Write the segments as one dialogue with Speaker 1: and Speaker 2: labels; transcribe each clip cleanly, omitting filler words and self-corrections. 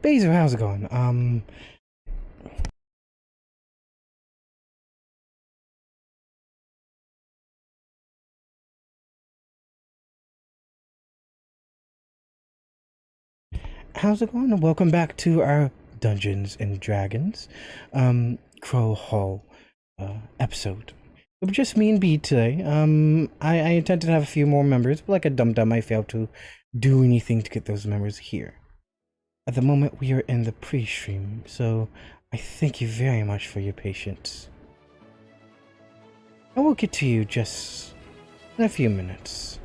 Speaker 1: Basil, how's it going? How's it going? Welcome back to our Dungeons and Dragons, Crowhaul, episode. It was just me and B today. I intended to have a few more members, but like a dum-dum, I failed to do anything to get those members here. At the moment, we are in the pre-stream, so I thank you very much for your patience. I will get to you just in a few minutes.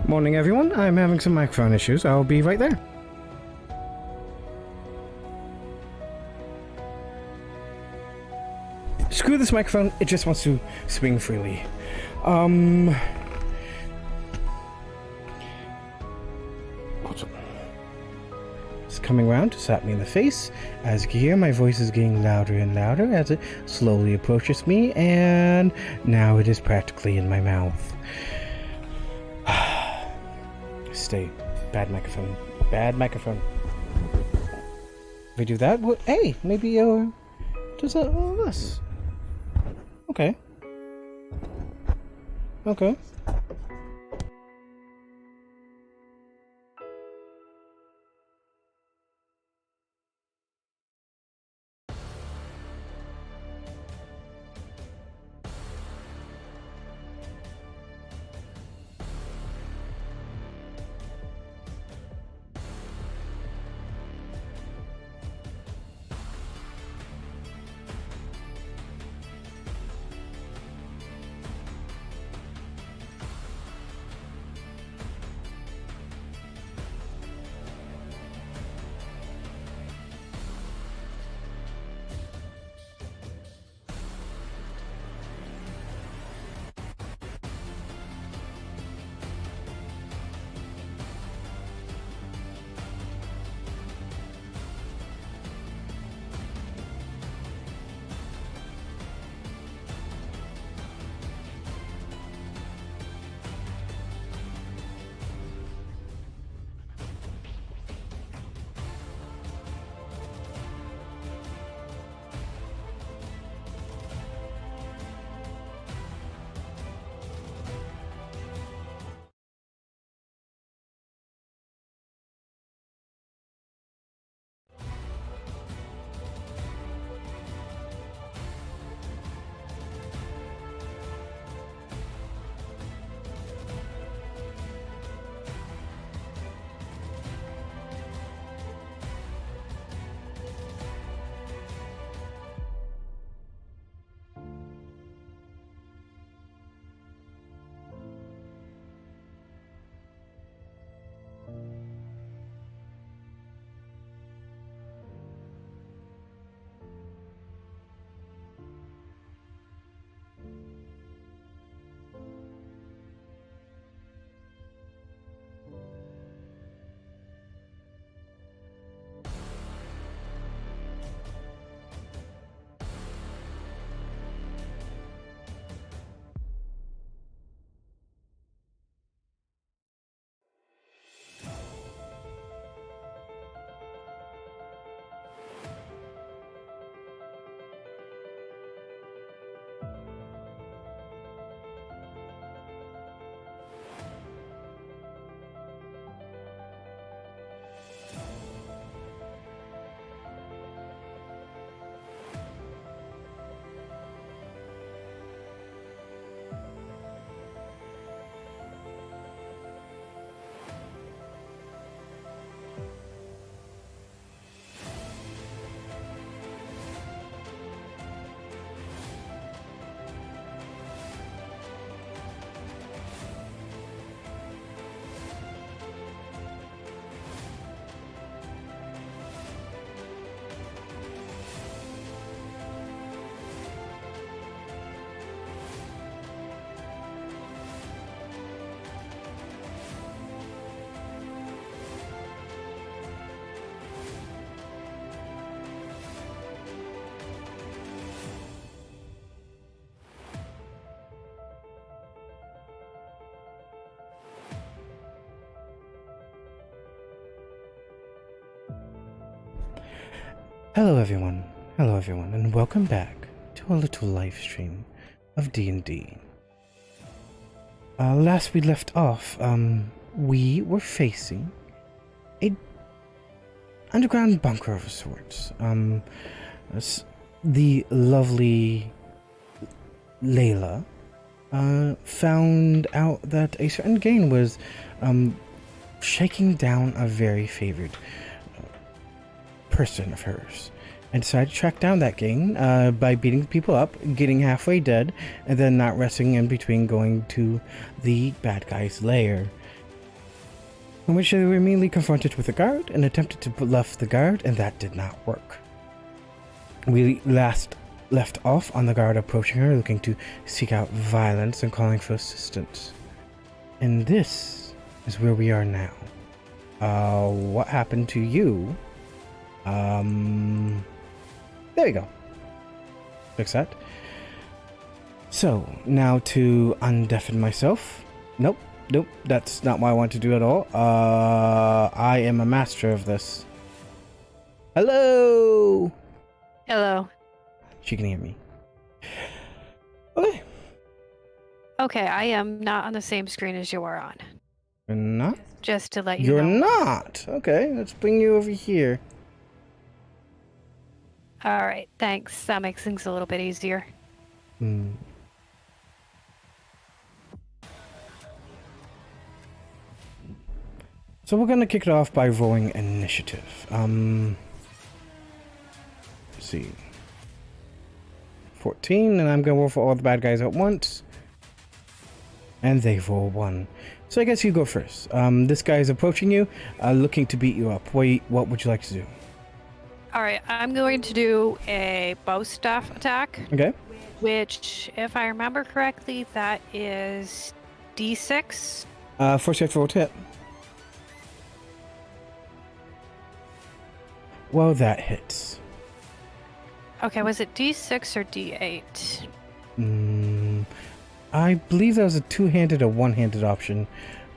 Speaker 1: Morning, everyone. I'm having some microphone issues. I'll be right there. Screw this microphone. It just wants to swing freely. It's coming around to slap me in the face. As you can hear, my voice is getting louder and louder as it slowly approaches me, and now it is practically in my mouth. Stay. Bad microphone. Bad microphone. If we do that, hey, maybe does that all of us? Okay. Okay. Hello everyone, and welcome back to a little live stream of D&D. Last we left off, we were facing a underground bunker of sorts. The lovely Layla found out that a certain gain was shaking down a very favored person of hers, and decided to track down that gain by beating people up, getting halfway dead, and then not resting in between, going to the bad guy's lair, in which they were immediately confronted with a guard and attempted to bluff the guard, and that did not work. We last left off on the guard approaching her, looking to seek out violence and calling for assistance. And this is where we are now. What happened to you? There we go. Fix that. So, now to undeafen myself. Nope, that's not what I want to do at all. I am a master of this. Hello!
Speaker 2: Hello.
Speaker 1: She can hear me.
Speaker 2: Okay, I am not on the same screen as you are on.
Speaker 1: You're not?
Speaker 2: Just to let you know.
Speaker 1: You're not! Okay, let's bring you over here.
Speaker 2: Alright, thanks. That makes things a little bit easier.
Speaker 1: So we're gonna kick it off by rolling initiative. Let's see. 14, and I'm gonna roll for all the bad guys at once. And they roll 1. So I guess you go first. This guy is approaching you, looking to beat you up. What would you like to do?
Speaker 2: Alright, I'm going to do a bow staff attack.
Speaker 1: Okay.
Speaker 2: Which, if I remember correctly, that is D6.
Speaker 1: First you have to roll to hit. Well, that hits.
Speaker 2: Okay, was it D6 or D8?
Speaker 1: I believe that was a two-handed or one-handed option.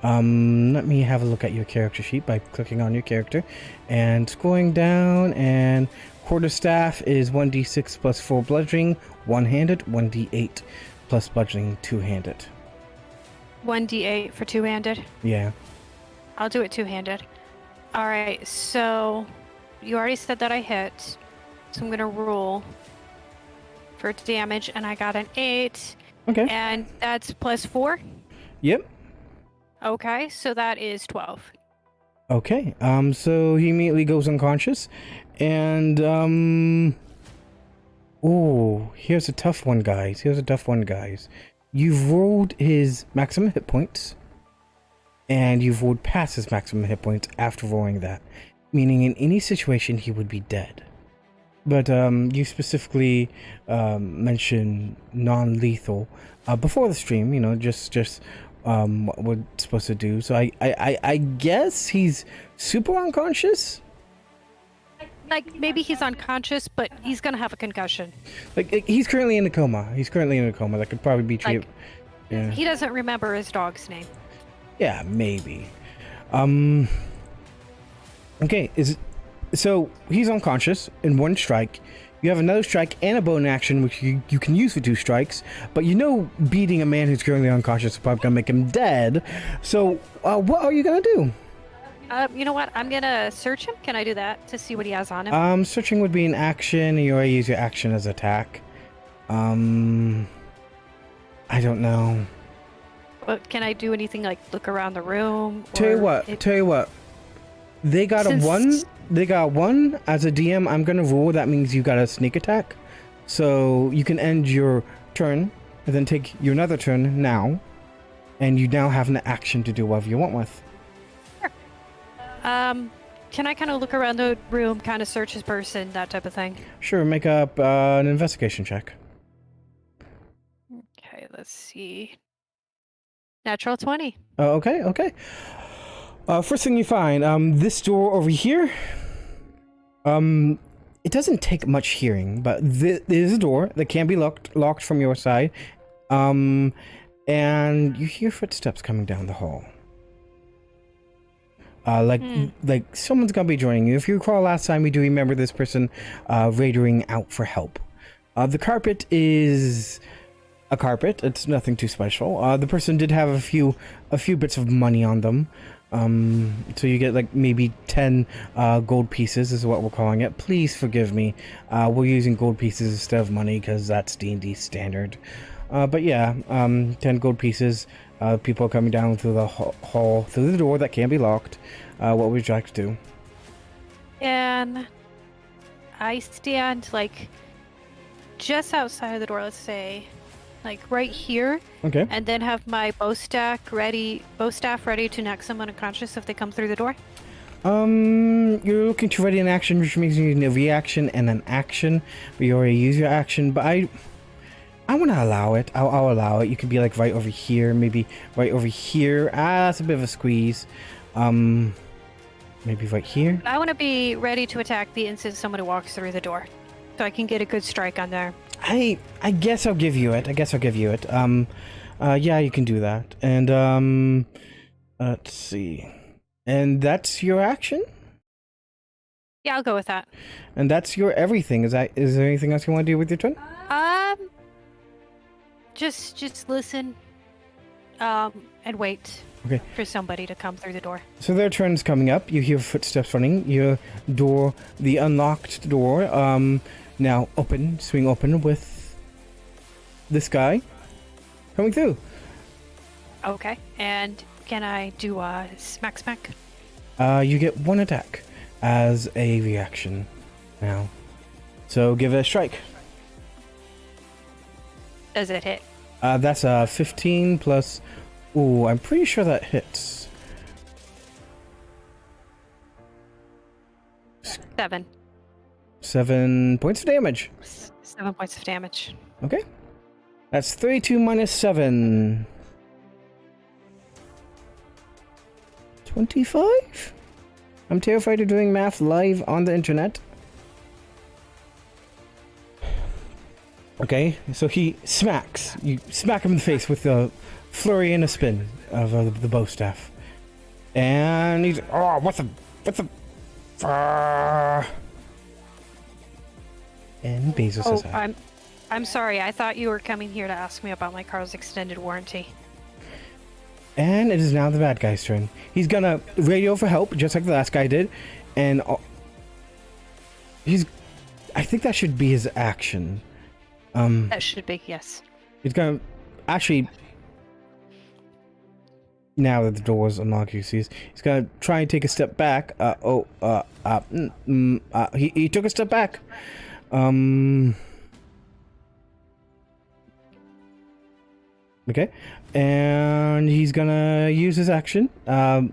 Speaker 1: Let me have a look at your character sheet by clicking on your character and scrolling down, and quarterstaff is 1d6 plus 4 bludgeoning, one-handed, 1d8 plus bludgeoning, two-handed.
Speaker 2: 1d8 for two-handed?
Speaker 1: Yeah.
Speaker 2: I'll do it two-handed. Alright, so you already said that I hit, so I'm going to roll for damage, and I got an 8.
Speaker 1: Okay.
Speaker 2: And that's plus 4?
Speaker 1: Yep.
Speaker 2: Okay, so that is 12.
Speaker 1: Okay, so he immediately goes unconscious, and, oh, here's a tough one, guys. You've rolled his maximum hit points, and you've rolled past his maximum hit points after rolling that, meaning in any situation he would be dead. But, you specifically, mentioned non-lethal, before the stream, you know, just what we're supposed to do. So I guess he's super unconscious.
Speaker 2: Like, maybe he's unconscious, but he's gonna have a concussion.
Speaker 1: Like, he's currently in a coma. That could probably be treated.
Speaker 2: Like,
Speaker 1: yeah.
Speaker 2: He doesn't remember his dog's name.
Speaker 1: Yeah, maybe. Okay, so he's unconscious in one strike. You have another strike and a bonus action, which you can use for 2 strikes. But you know beating a man who's currently unconscious is probably going to make him dead. So what are you going to do?
Speaker 2: You know what? I'm going to search him. Can I do that to see what he has on him?
Speaker 1: Searching would be an action. You already use your action as attack. I don't know.
Speaker 2: But can I do anything like look around the room?
Speaker 1: Tell you what. They got a 1. They got 1 as a DM. I'm gonna roll. That means you got a sneak attack, so you can end your turn and then take your another turn now, and you now have an action to do whatever you want with.
Speaker 2: Sure. Can I kind of look around the room, kind of search his person, that type of thing?
Speaker 1: Sure. Make up an investigation check.
Speaker 2: Okay. Let's see. Natural 20.
Speaker 1: Okay. First thing you find, this door over here, it doesn't take much hearing, but there's a door that can be locked from your side, and you hear footsteps coming down the hall. Like someone's gonna be joining you. If you recall last time, we do remember this person radioing out for help. The carpet is a carpet. It's nothing too special. The person did have a few bits of money on them. So you get like maybe 10 gold pieces is what we're calling it. Please forgive me. We're using gold pieces instead of money because that's D&D standard. But yeah, 10 gold pieces. People are coming down through the hall, through the door that can be locked. What would you like to do?
Speaker 2: And I stand like just outside of the door, let's say, like right here.
Speaker 1: Okay.
Speaker 2: And then have my bow staff ready to knock someone unconscious if they come through the door.
Speaker 1: You're looking to ready an action, which means you need a reaction and an action. But you already use your action, but I want to allow it. I'll allow it. You could be like right over here, maybe right over here. That's a bit of a squeeze. Maybe right here.
Speaker 2: I want to be ready to attack the instant somebody walks through the door, so I can get a good strike on there.
Speaker 1: I guess I'll give you it. Yeah, you can do that. And let's see. And that's your action?
Speaker 2: Yeah, I'll go with that.
Speaker 1: And that's your everything. Is there anything else you want to do with your turn?
Speaker 2: Just listen, and wait.
Speaker 1: Okay.
Speaker 2: For somebody to come through the door.
Speaker 1: So their turn's coming up. You hear footsteps running. Your door, the unlocked door, now swing open with this guy coming through.
Speaker 2: Okay. And can I do a smack?
Speaker 1: You get one attack as a reaction now. So give it a strike.
Speaker 2: Does it hit?
Speaker 1: That's a 15 plus... Ooh, I'm pretty sure that hits.
Speaker 2: 7.
Speaker 1: 7 points of damage.
Speaker 2: 7 points of damage.
Speaker 1: Okay. That's 32 minus 7. 25? I'm terrified of doing math live on the internet. Okay, so he smacks. You smack him in the face with the flurry and a spin of the bow staff. And he's... Oh, what the... And Bezos says hi.
Speaker 2: I'm sorry. I thought you were coming here to ask me about my car's extended warranty.
Speaker 1: And it is now the bad guy's turn. He's gonna radio for help, just like the last guy did. And I think that should be his action.
Speaker 2: That should be, yes.
Speaker 1: He's gonna... Actually... Now that the door is unlocked, you see, he's gonna try and take a step back. He took a step back. Okay, and he's gonna use his action,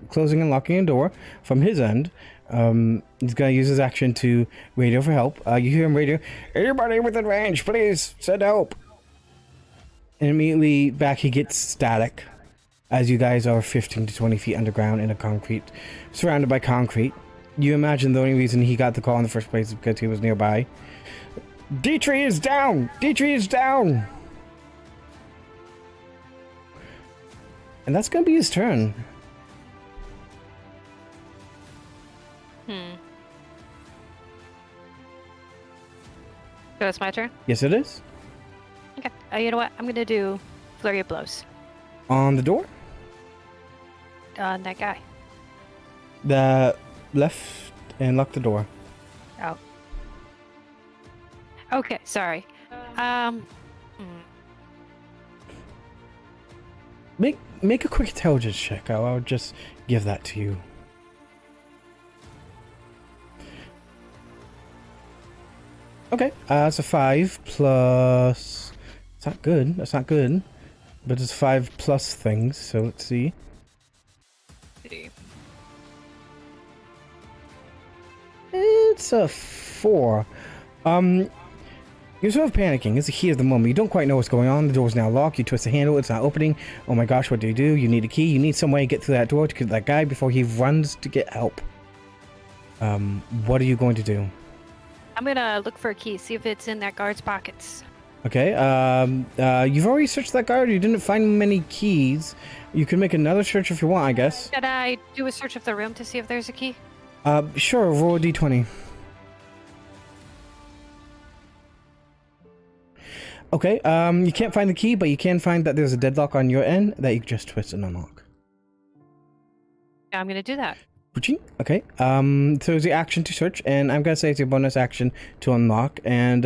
Speaker 1: closing and locking a door from his end. He's gonna use his action to radio for help. You hear him radio, "Anybody within range, please send help." And immediately back he gets static. As you guys are 15 to 20 feet underground in a surrounded by concrete. You imagine the only reason he got the call in the first place is because he was nearby. Dietrich is down! Dietrich is down! And that's gonna be his turn.
Speaker 2: So it's my turn?
Speaker 1: Yes, it is.
Speaker 2: Okay. You know what? I'm gonna do flurry of blows.
Speaker 1: On the door?
Speaker 2: On that guy.
Speaker 1: The left and lock the door.
Speaker 2: Oh. Okay, sorry.
Speaker 1: Make a quick intelligence check. I'll just give that to you. Okay, that's a 5 plus... It's not good. That's not good. But it's 5 plus things, so let's see. It's a 4. You're sort of panicking. It's the heat of the moment. You don't quite know what's going on. The door's now locked. You twist the handle. It's not opening. Oh my gosh, what do? You need a key. You need some way to get through that door to get that guy before he runs to get help. What are you going to do?
Speaker 2: I'm gonna look for a key, see if it's in that guard's pockets.
Speaker 1: Okay. You've already searched that guard. You didn't find many keys. You can make another search if you want, I guess.
Speaker 2: Can I do a search of the room to see if there's a key?
Speaker 1: Sure. Roll a d20. Okay. You can't find the key, but you can find that there's a deadlock on your end that you can just twist and unlock.
Speaker 2: Yeah, I'm gonna do that.
Speaker 1: Okay. So it's the action to search, and I'm gonna say it's your bonus action to unlock, and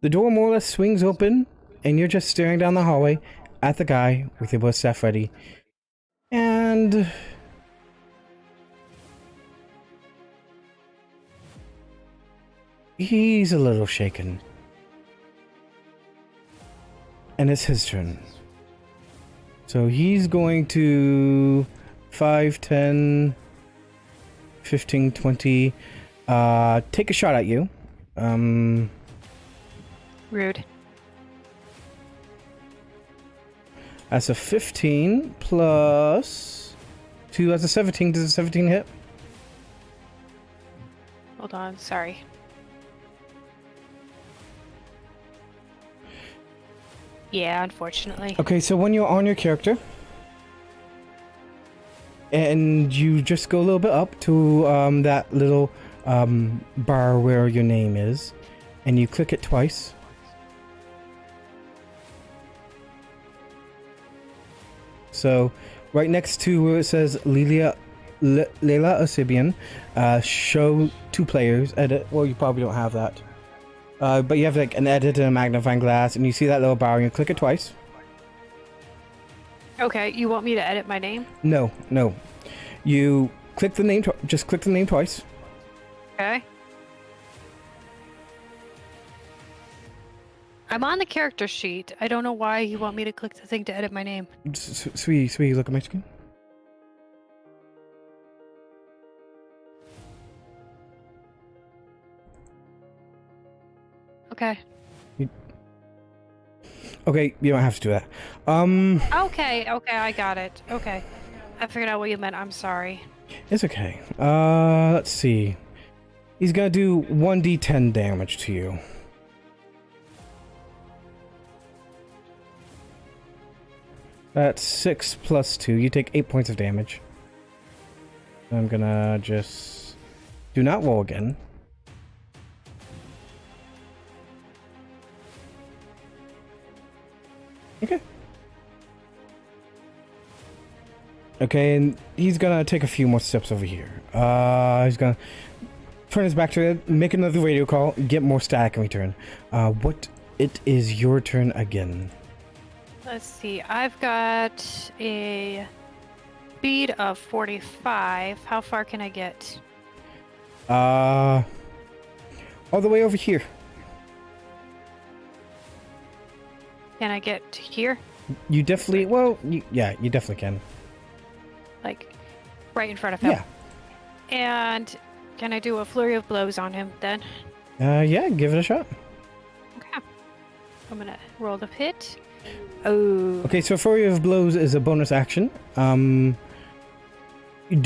Speaker 1: the door more or less swings open, and you're just staring down the hallway at the guy with your bow staff ready, and he's a little shaken, and it's his turn. So he's going to 5, 10, 15, 20, take a shot at you.
Speaker 2: Rude.
Speaker 1: That's a 15 plus 2, that's a 17. Does a 17 hit?
Speaker 2: Hold on, sorry. Yeah, unfortunately.
Speaker 1: Okay, so when you're on your character, and you just go a little bit up to that little bar where your name is, and you click it twice. So, right next to where it says Leila Osibian, show 2 players, edit. Well, you probably don't have that. But you have like an edit and a magnifying glass, and you see that little bar, and you click it twice.
Speaker 2: Okay, you want me to edit my name?
Speaker 1: No. You click the name, just click the name twice.
Speaker 2: Okay. I'm on the character sheet. I don't know why you want me to click the thing to edit my name.
Speaker 1: Sweetie, look at my screen.
Speaker 2: Okay.
Speaker 1: Okay, you don't have to do that.
Speaker 2: Okay, I got it. Okay. I figured out what you meant. I'm sorry.
Speaker 1: It's okay. Let's see. He's gonna do 1d10 damage to you. That's 6 plus 2. You take 8 points of damage. I'm gonna just do not roll again. Okay. Okay, and he's gonna take a few more steps over here. He's gonna turn his back to it, make another radio call, get more static in return. It is your turn again.
Speaker 2: Let's see. I've got a speed of 45. How far can I get?
Speaker 1: All the way over here.
Speaker 2: Can I get to here?
Speaker 1: You definitely, yeah, you definitely can.
Speaker 2: Like, right in front of him?
Speaker 1: Yeah.
Speaker 2: And can I do a flurry of blows on him then?
Speaker 1: Yeah, give it a shot.
Speaker 2: Okay. I'm gonna roll the hit. Oh.
Speaker 1: Okay, so Flurry of Blows is a bonus action. Do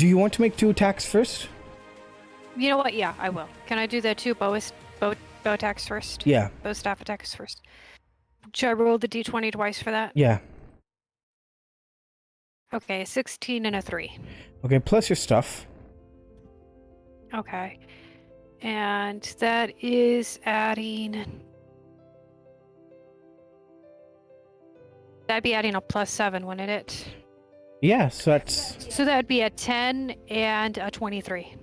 Speaker 1: you want to make 2 attacks first?
Speaker 2: You know what? Yeah, I will. Can I do the 2 bow attacks first?
Speaker 1: Yeah.
Speaker 2: Bow staff attacks first. Should I roll the d20 twice for that?
Speaker 1: Yeah.
Speaker 2: Okay, 16 and a 3.
Speaker 1: Okay, plus your stuff.
Speaker 2: Okay. And that is adding... That'd be adding a +7, wouldn't it?
Speaker 1: Yeah, so that's...
Speaker 2: So that'd be a 10 and a 23.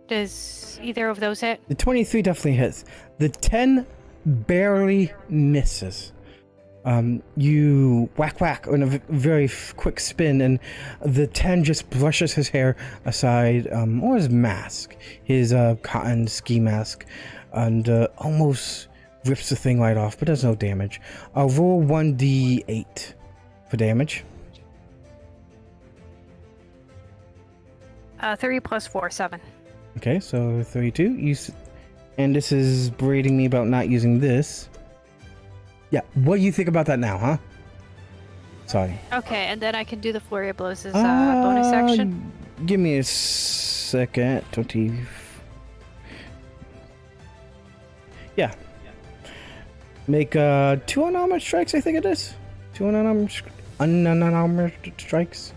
Speaker 2: Does either of those hit?
Speaker 1: The 23 definitely hits. The 10 barely misses. You whack on a very quick spin, and the 10 just brushes his hair aside, or his mask, his cotton ski mask, and almost rips the thing right off, but does no damage. I'll roll 1d8 for damage.
Speaker 2: 3 plus 4, 7.
Speaker 1: Okay, so 32. And this is berating me about not using this. Yeah, what do you think about that now, huh? Sorry.
Speaker 2: Okay, and then I can do the flurry of blows as a bonus action.
Speaker 1: Give me a second. 20. Yeah. Make 2 unarmored strikes, I think it is. 2 unarmored strikes.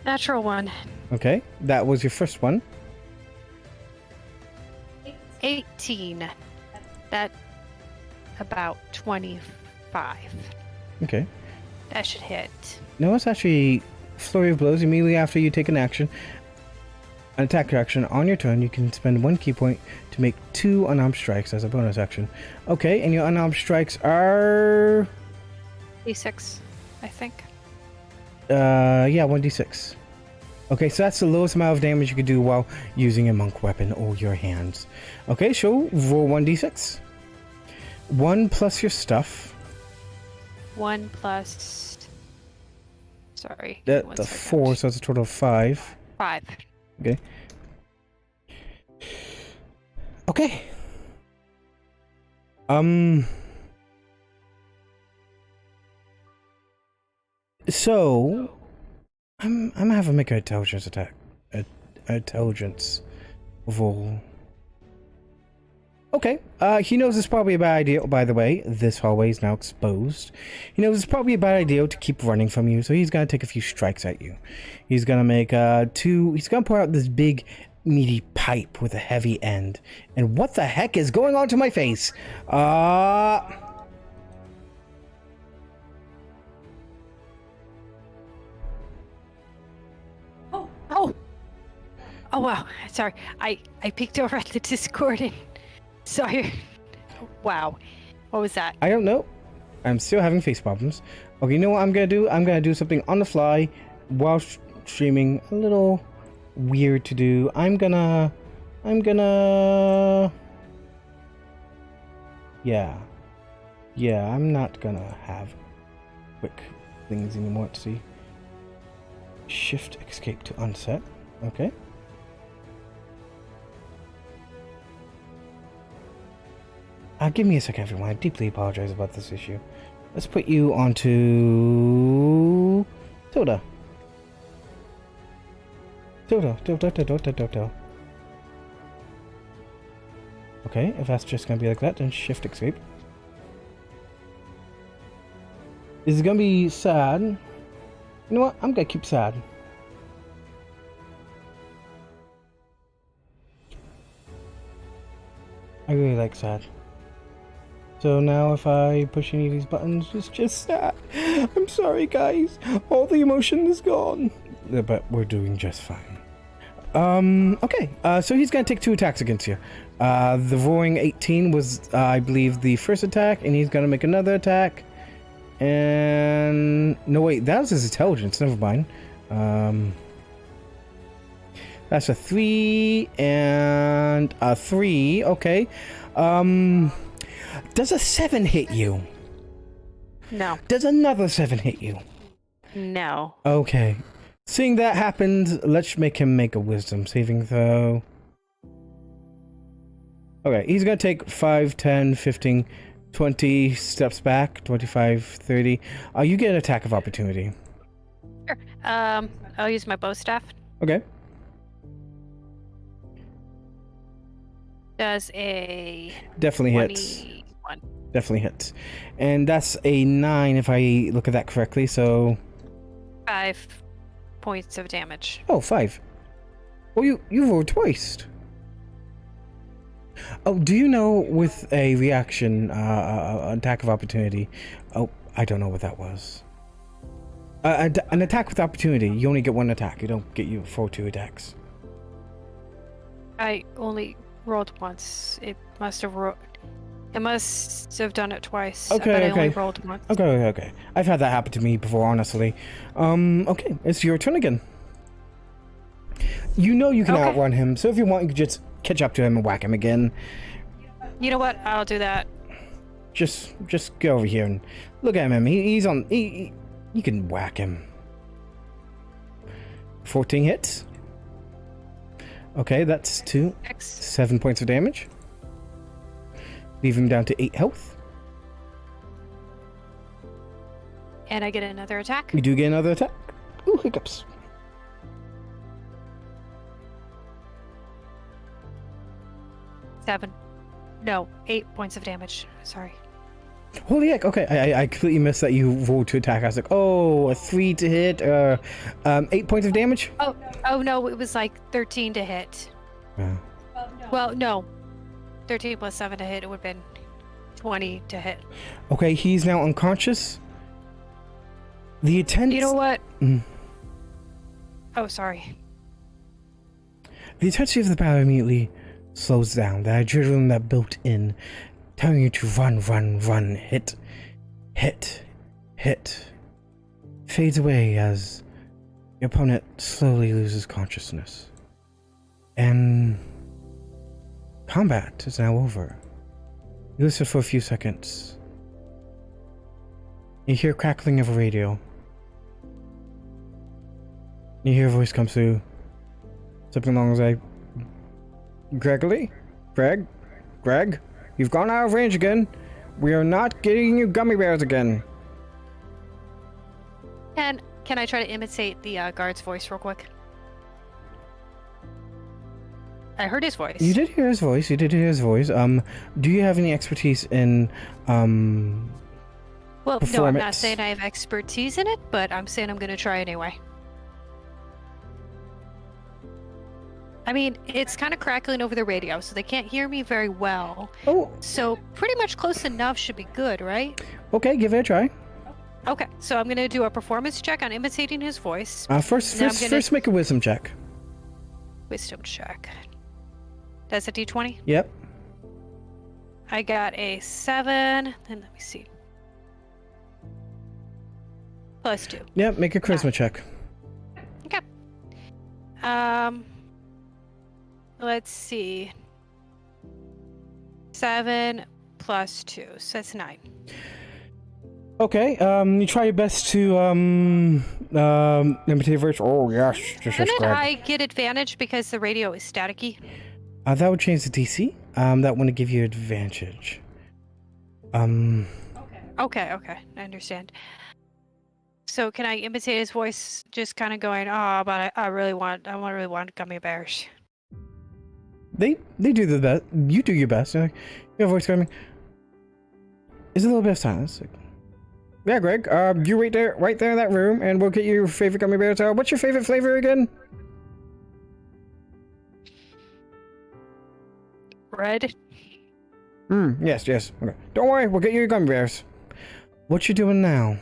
Speaker 2: Natural one.
Speaker 1: Okay, that was your first one.
Speaker 2: 18. That about 25.
Speaker 1: Okay.
Speaker 2: That should hit.
Speaker 1: No, it's actually flurry of blows immediately after you take an action. An attack action on your turn, you can spend 1 key point to make 2 unarmed strikes as a bonus action. Okay, and your unarmed strikes are...
Speaker 2: D6, I think.
Speaker 1: Yeah, 1d6. Okay, so that's the lowest amount of damage you could do while using a monk weapon or your hands. Okay, so roll 1d6. 1 plus your stuff.
Speaker 2: 1 plus... Sorry.
Speaker 1: That's 4, so that's a total of 5.
Speaker 2: 5.
Speaker 1: Okay. Okay. So I'm having to make an intelligence attack. Intelligence roll. Okay. He knows it's probably a bad idea. By the way, this hallway is now exposed. He knows it's probably a bad idea to keep running from you, so he's gonna take a few strikes at you. He's gonna make 2. He's gonna pull out this big, meaty pipe with a heavy end. And what the heck is going on to my face?
Speaker 2: Oh wow. Sorry. I peeked over at the Discord and saw you. Wow. What was that?
Speaker 1: I don't know. I'm still having face problems. Okay, you know what I'm gonna do? I'm gonna do something on the fly while streaming. A little weird to do. I'm gonna... Yeah, I'm not gonna have quick things anymore. Let's see. Shift escape to unset. Okay. Give me a second, everyone. I deeply apologize about this issue. Let's put you onto... Tilda. Okay, if that's just gonna be like that, then shift escape. Is it gonna be sad? You know what? I'm gonna keep sad. I really like sad. So now if I push any of these buttons, it's just sad. I'm sorry, guys. All the emotion is gone. But we're doing just fine. Okay. So he's gonna take 2 attacks against you. The roaring 18 was, I believe, the first attack, and he's gonna make another attack. And... No, wait. That was his intelligence. Never mind. That's a 3 and a 3. Okay. Does a 7 hit you?
Speaker 2: No.
Speaker 1: Does another 7 hit you?
Speaker 2: No.
Speaker 1: Okay. Seeing that happens, let's make him make a wisdom saving throw. Okay, he's gonna take 5, 10, 15, 20 steps back, 25, 30. You get an attack of opportunity.
Speaker 2: Sure. I'll use my bow staff.
Speaker 1: Okay.
Speaker 2: Does a...
Speaker 1: Definitely
Speaker 2: 21.
Speaker 1: hits. Definitely hits. And that's a 9 if I look at that correctly, so...
Speaker 2: 5 points of damage.
Speaker 1: Oh, 5. Well, you rolled twice. Oh, do you know with a reaction, attack of opportunity? Oh, I don't know what that was. An attack with opportunity, you only get 1 attack. You don't get you 2 attacks.
Speaker 2: I only rolled once. It must have done it twice.
Speaker 1: Okay,
Speaker 2: but I
Speaker 1: okay.
Speaker 2: only rolled once.
Speaker 1: Okay. I've had that happen to me before, honestly. Okay, it's your turn again. You know you can outrun him, so if you want, you can just catch up to him and whack him again.
Speaker 2: You know what? I'll do that.
Speaker 1: Just go over here and look at him. He's on... you can whack him. 14 hits. Okay, that's 2. 7 points of damage. Leave him down to 8 health.
Speaker 2: And I get another attack?
Speaker 1: You do get another attack. Ooh, hiccups.
Speaker 2: Seven. No, 8 points of damage. Sorry.
Speaker 1: Holy heck, okay, I completely missed that you rolled to attack. I was like, oh, a 3 to hit, 8 points of damage?
Speaker 2: Oh no, it was like 13 to hit.
Speaker 1: Yeah.
Speaker 2: Well, no. 13 plus 7 to hit, it would have been 20 to hit.
Speaker 1: Okay, he's now unconscious. The intensity...
Speaker 2: You know what? Oh, sorry.
Speaker 1: The intensity of the battle immediately slows down. The adrenaline that built in, telling you to run, hit, fades away as your opponent slowly loses consciousness. And combat is now over. You listen for a few seconds. You hear crackling of a radio. You hear a voice come through. Something along the lines like, Greg, you've gone out of range again. We are not getting you gummy bears again.
Speaker 2: And can I try to imitate the guard's voice real quick? I heard his voice.
Speaker 1: You did hear his voice. Do you have any expertise in,
Speaker 2: Well, no, I'm not
Speaker 1: performance?
Speaker 2: saying I have expertise in it, but I'm saying I'm going to try anyway. I mean, it's kind of crackling over the radio, so they can't hear me very well.
Speaker 1: Oh,
Speaker 2: So pretty much close enough should be good, right?
Speaker 1: okay, give it a try.
Speaker 2: Okay, so I'm going to do a performance check on imitating his voice.
Speaker 1: First make a wisdom check.
Speaker 2: Wisdom check. That's a d20?
Speaker 1: Yep.
Speaker 2: I got a 7. Then let me see. Plus 2.
Speaker 1: Yep, make a charisma check.
Speaker 2: Okay. Let's see. 7 plus 2, so that's 9.
Speaker 1: Okay, you try your best to, imitate a voice. Oh, yes, just
Speaker 2: Didn't
Speaker 1: Greg.
Speaker 2: I get advantage because the radio is staticky?
Speaker 1: That would change the DC. That wouldn't give you advantage.
Speaker 2: Okay, I understand. So can I imitate his voice, just kind of going, "Oh, but I really want gummy bears."
Speaker 1: They do the best. You do your best. You're like, your voice coming. Is a little bit of silence. Like, yeah, Greg. You right there in that room, and we'll get you your favorite gummy bears. What's your favorite flavor again?
Speaker 2: Red.
Speaker 1: Yes. Okay. Don't worry, we'll get you your gummy bears. What you doing now?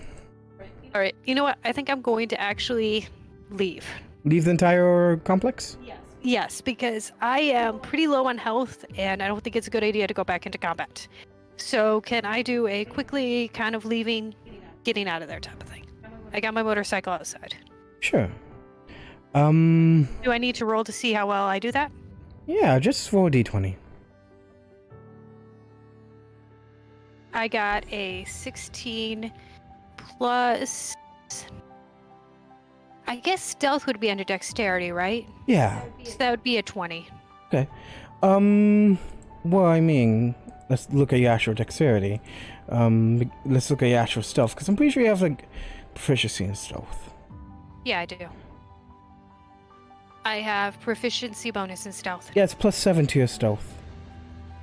Speaker 2: All right. You know what? I think I'm going to actually leave.
Speaker 1: Leave the entire complex?
Speaker 2: Yes, because I am pretty low on health, and I don't think it's a good idea to go back into combat. So can I do a quickly kind of leaving, getting out of there type of thing? I got my motorcycle outside.
Speaker 1: Sure.
Speaker 2: Do I need to roll to see how well I do that?
Speaker 1: Yeah, just roll a d20.
Speaker 2: I got a 16 plus... I guess stealth would be under dexterity, right?
Speaker 1: Yeah.
Speaker 2: So that would be a 20.
Speaker 1: Okay. Well, I mean, let's look at your actual dexterity. Let's look at your actual stealth, because I'm pretty sure you have, like, proficiency in stealth.
Speaker 2: Yeah, I do. I have proficiency bonus in stealth.
Speaker 1: Yeah, it's +7 to your stealth.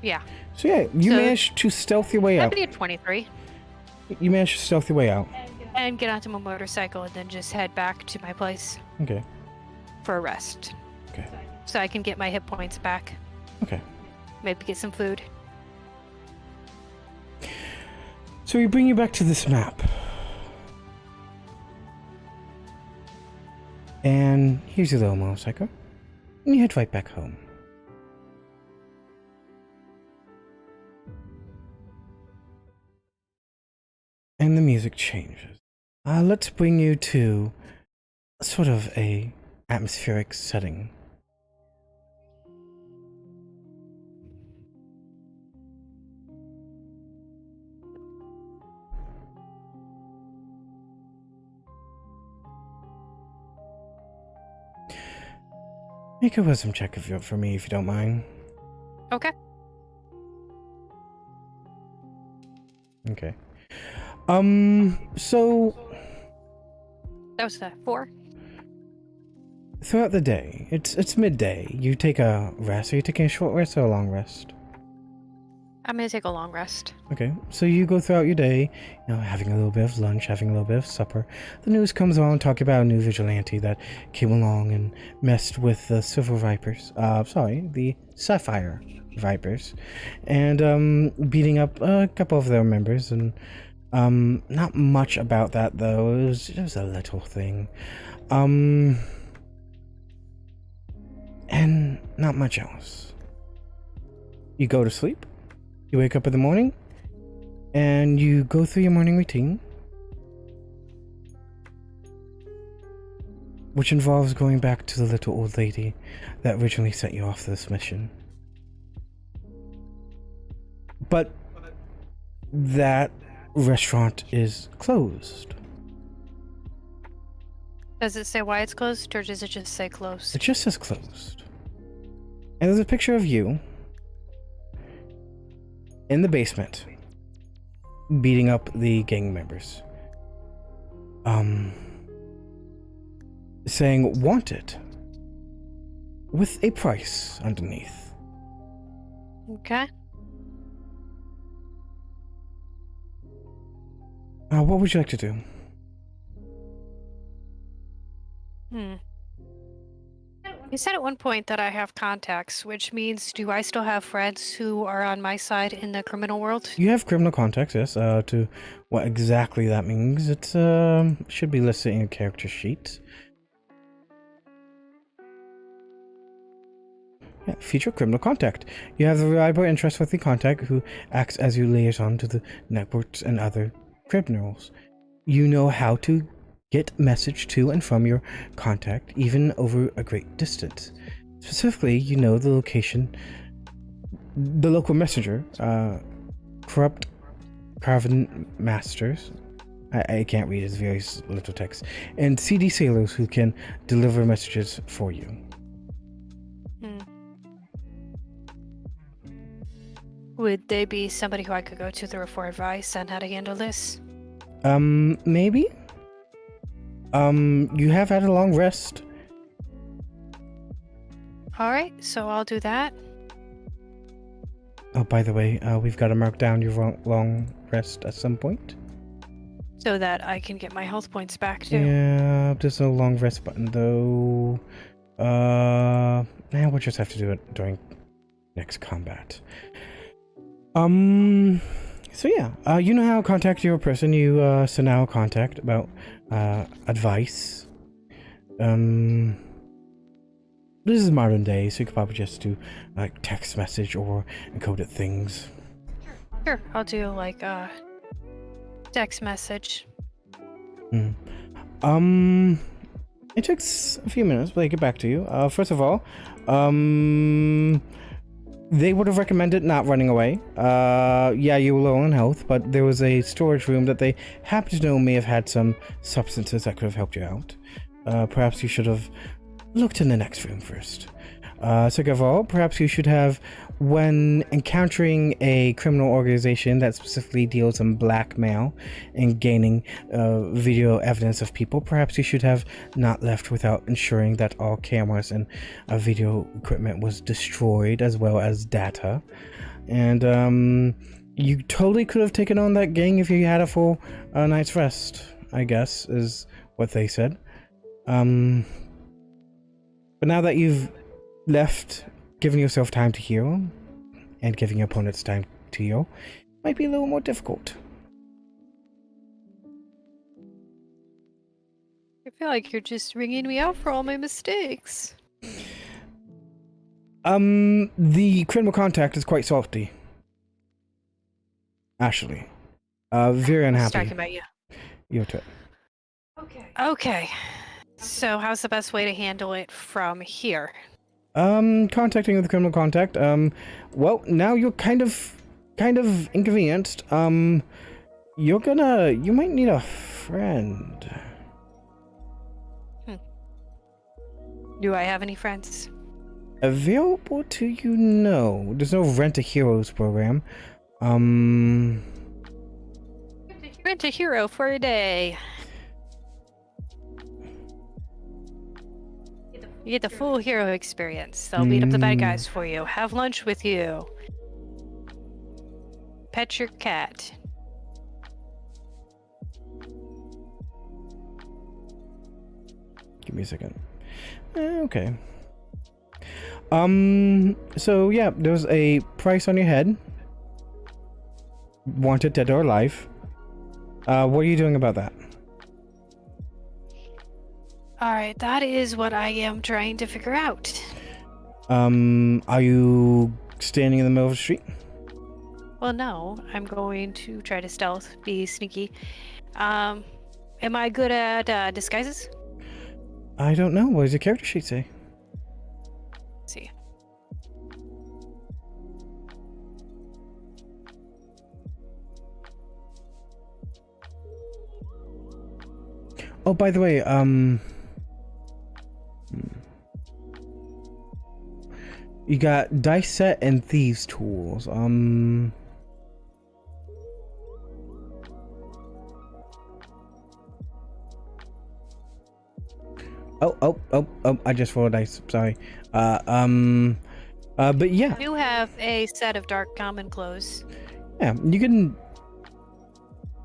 Speaker 2: Yeah.
Speaker 1: So yeah, you managed to stealth your way out.
Speaker 2: That'd be a 23.
Speaker 1: You managed to stealth your way out.
Speaker 2: And get onto my motorcycle and then just head back to my place
Speaker 1: Okay.
Speaker 2: for a rest.
Speaker 1: Okay.
Speaker 2: So I can get my hit points back.
Speaker 1: Okay.
Speaker 2: Maybe get some food.
Speaker 1: So we bring you back to this map. And here's your little motorcycle. And you head right back home. And the music changes. Let's bring you to sort of a atmospheric setting. Make a wisdom check for me if you don't mind.
Speaker 2: Okay.
Speaker 1: Okay. So
Speaker 2: That was a 4.
Speaker 1: throughout the day, it's midday. You take a rest. Are you taking a short rest or a long rest?
Speaker 2: I'm gonna take a long rest.
Speaker 1: Okay, so you go throughout your day, having a little bit of lunch, having a little bit of supper. The news comes on talking about a new vigilante that came along and messed with the Silver Vipers. The Sapphire Vipers, and beating up a couple of their members. And not much about that though. It was a little thing, and not much else. You go to sleep. You wake up in the morning, and you go through your morning routine, which involves going back to the little old lady that originally set you off this mission. But that restaurant is closed.
Speaker 2: Does it say why it's closed, or does it just say closed?
Speaker 1: It just says closed. And there's a picture of you in the basement, beating up the gang members. Saying wanted, with a price underneath.
Speaker 2: Okay.
Speaker 1: What would you like to do?
Speaker 2: You said at one point that I have contacts, which means do I still have friends who are on my side in the criminal world?
Speaker 1: You have criminal contacts, yes. To what exactly that means, it should be listed in your character sheet. Yeah, feature criminal contact. You have the reliable and trustworthy contact who acts as your liaison to the networks and other criminals. You know how to get message to and from your contact, even over a great distance. Specifically, you know the location, the local messenger, corrupt Carven Masters. I can't read his very little text. And CD sailors who can deliver messages for you.
Speaker 2: Would they be somebody who I could go to for advice on how to handle this?
Speaker 1: Maybe? You have had a long rest.
Speaker 2: Alright, so I'll do that.
Speaker 1: Oh, by the way, we've got to mark down your long rest at some point.
Speaker 2: So that I can get my health points back too.
Speaker 1: Yeah, there's no long rest button though. We'll just have to do it during next combat. So yeah, you know how to contact your person. You send out a contact about advice. This is modern day, so you could probably just do like text message or encoded things.
Speaker 2: Sure, I'll do like a text message.
Speaker 1: It takes a few minutes, but they get back to you. First of all, they would have recommended not running away. Yeah, you were low on health, but there was a storage room that they happen to know may have had some substances that could have helped you out. Perhaps you should have looked in the next room first. Second of all, perhaps you should have, when encountering a criminal organization that specifically deals in blackmail and gaining video evidence of people, perhaps you should have not left without ensuring that all cameras and video equipment was destroyed, as well as data. And you totally could have taken on that gang if you had a full night's rest, I guess, is what they said. But now that you've left, giving yourself time to heal, and giving your opponents time to heal, might be a little more difficult.
Speaker 2: I feel like you're just ringing me out for all my mistakes.
Speaker 1: The criminal contact is quite salty. Actually. Very unhappy.
Speaker 2: Talking about you.
Speaker 1: Your turn.
Speaker 2: Okay. So how's the best way to handle it from here?
Speaker 1: Contacting with the criminal contact. Well, now you're kind of inconvenienced. You might need a friend.
Speaker 2: Do I have any friends?
Speaker 1: Available to you? No. There's no Rent a Heroes program.
Speaker 2: Rent a hero for a day. You get the full hero experience. They'll beat up the bad guys for you. Have lunch with you. pet your cat.
Speaker 1: Give me a second. Okay. So yeah, there's a price on your head. Wanted dead or alive. What are you doing about that?
Speaker 2: Alright, that is what I am trying to figure out.
Speaker 1: Are you standing in the middle of the street?
Speaker 2: Well, no. I'm going to try to stealth, be sneaky. Am I good at disguises?
Speaker 1: I don't know. What does your character sheet say?
Speaker 2: Let's see.
Speaker 1: Oh, by the way, you got dice set and thieves tools. Oh, I just rolled dice. Sorry. But yeah.
Speaker 2: I do have a set of dark common clothes.
Speaker 1: Yeah, you can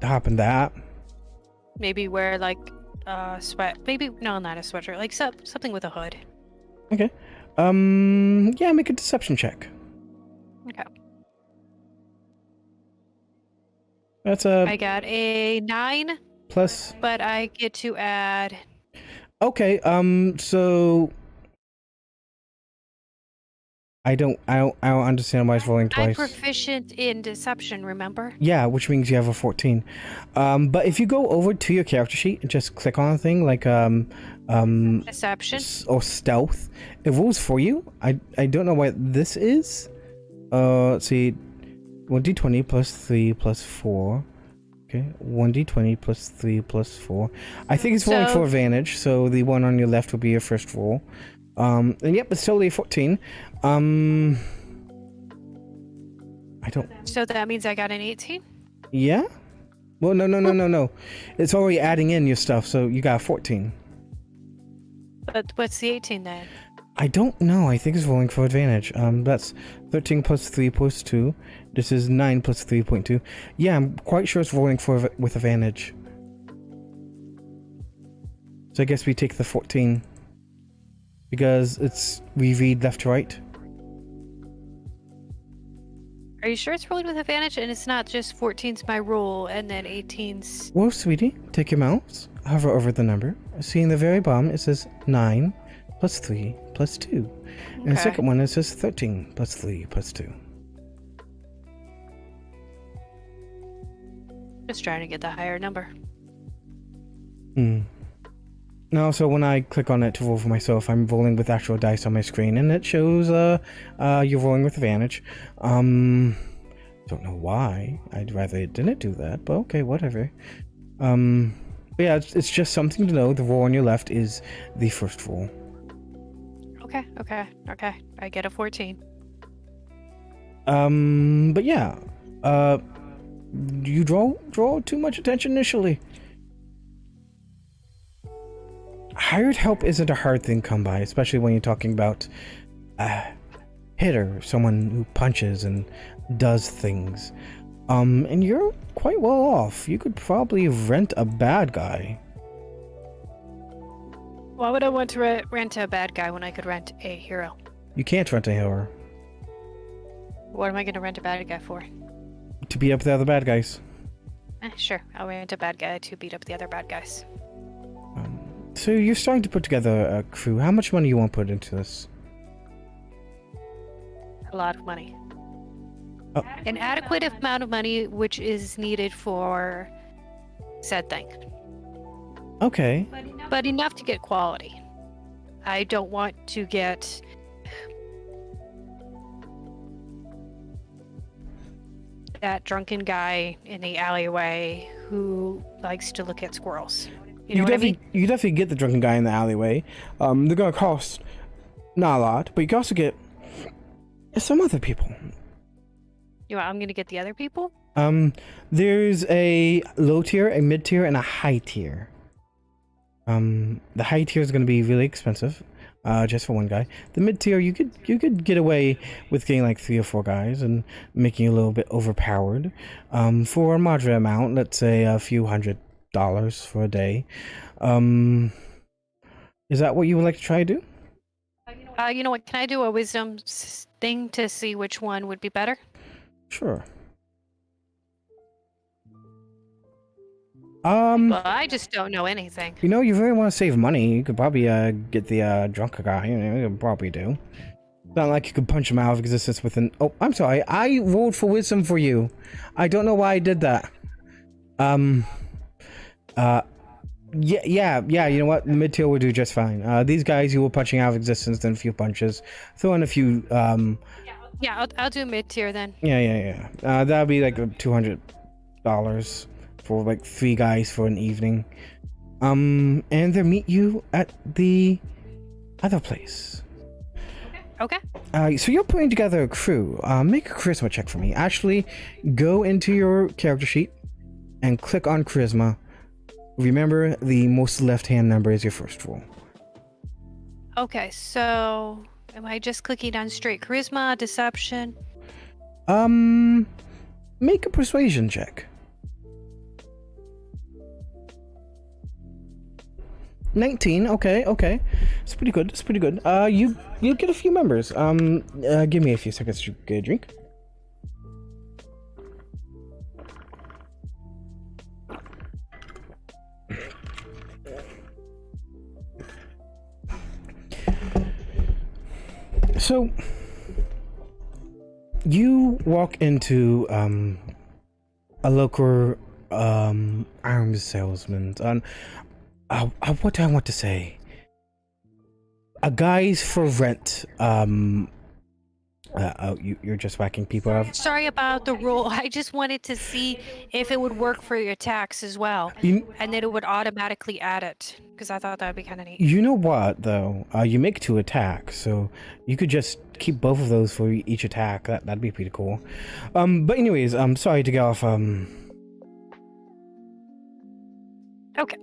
Speaker 1: hop in that.
Speaker 2: Maybe wear like sweat. Maybe no, not a sweatshirt. Like something with a hood.
Speaker 1: Okay. Yeah, make a deception check.
Speaker 2: Okay.
Speaker 1: That's a
Speaker 2: I got a 9,
Speaker 1: plus.
Speaker 2: but I get to add.
Speaker 1: Okay. So I don't understand why it's rolling
Speaker 2: I'm
Speaker 1: twice.
Speaker 2: proficient in deception. Remember?
Speaker 1: Yeah, which means you have a 14. But if you go over to your character sheet and just click on a thing like
Speaker 2: Deception.
Speaker 1: or stealth, it rolls for you. I don't know what this is. Let's see, 1d20 plus 3 plus 4. Okay, 1d20 plus 3 plus 4. I think it's rolling for advantage, so the one on your left will be your first roll. And yep, it's totally a 14. I don't.
Speaker 2: So that means I got an 18?
Speaker 1: Yeah? Well, no. It's already adding in your stuff, so you got a 14.
Speaker 2: But what's the 18 then?
Speaker 1: I don't know. I think it's rolling for advantage. That's 13 plus 3 plus 2. This is 9 plus 3.2. Yeah, I'm quite sure it's rolling with advantage. So I guess we take the 14. Because we read left to right.
Speaker 2: Are you sure it's rolling with advantage and it's not just 14's my roll and then 18's?
Speaker 1: Well, sweetie, take your mouse, hover over the number. See in the very bottom it says 9 plus 3 plus 2. And the second one it says 13 plus 3 plus 2.
Speaker 2: Just trying to get the higher number.
Speaker 1: No, so when I click on it to roll for myself, I'm rolling with actual dice on my screen, and it shows you're rolling with advantage. Don't know why. I'd rather it didn't do that, but okay, whatever. But yeah, it's just something to know. The roll on your left is the first roll.
Speaker 2: Okay. I get a 14.
Speaker 1: But yeah, you draw too much attention initially. Hired help isn't a hard thing to come by, especially when you're talking about a hitter, someone who punches and does things. And you're quite well off. You could probably rent a bad guy.
Speaker 2: Why would I want to rent a bad guy when I could rent a hero?
Speaker 1: You can't rent a hero.
Speaker 2: What am I going to rent a bad guy for?
Speaker 1: To beat up the other bad guys.
Speaker 2: Sure, I'll rent a bad guy to beat up the other bad guys.
Speaker 1: So you're starting to put together a crew. How much money you want to put into this?
Speaker 2: A lot of money.
Speaker 1: Oh.
Speaker 2: An adequate amount of money which is needed for said thing.
Speaker 1: Okay.
Speaker 2: But enough to get quality. I don't want to get that drunken guy in the alleyway who likes to look at squirrels. You know what I mean?
Speaker 1: You definitely get the drunken guy in the alleyway. They're gonna cost not a lot, but you can also get some other people.
Speaker 2: You know, I'm gonna get the other people?
Speaker 1: There's a low tier, a mid tier, and a high tier. The high tier is gonna be really expensive. just for one guy. The mid tier, you could get away with getting like 3 or 4 guys and making you a little bit overpowered. For a moderate amount, let's say a few $100 for a day. Is that what you would like to try to do?
Speaker 2: You know what? Can I do a wisdom thing to see which one would be better?
Speaker 1: Sure.
Speaker 2: Well, I just don't know anything.
Speaker 1: You know, you really want to save money, you could probably get the drunk guy. You know, you could probably do. It's not like you could punch him out of existence within. Oh, I'm sorry. I rolled for wisdom for you. I don't know why I did that. Yeah. You know what? Mid tier will do just fine. These guys you were punching out of existence, then a few punches. Throw in a few.
Speaker 2: Yeah, I'll do mid tier then.
Speaker 1: Yeah. That'll be like $200 for like 3 guys for an evening. And they'll meet you at the other place.
Speaker 2: Okay.
Speaker 1: So you're putting together a crew. Make a charisma check for me. Actually, go into your character sheet and click on charisma. Remember, the most left-hand number is your first roll.
Speaker 2: Okay, so am I just clicking on straight charisma, deception?
Speaker 1: Make a persuasion check. 19. Okay. It's pretty good. You get a few members. Give me a few seconds to get a drink. So you walk into a local arms salesman. What do I want to say? A guys for rent. You're just whacking people off.
Speaker 2: Sorry about the rule. I just wanted to see if it would work for your attacks as well, and then it would automatically add it, because I thought that'd be kind of neat.
Speaker 1: You know what, though? You make 2 attacks, so you could just keep both of those for each attack. That'd be pretty cool. But anyways, I'm sorry to get off.
Speaker 2: Okay.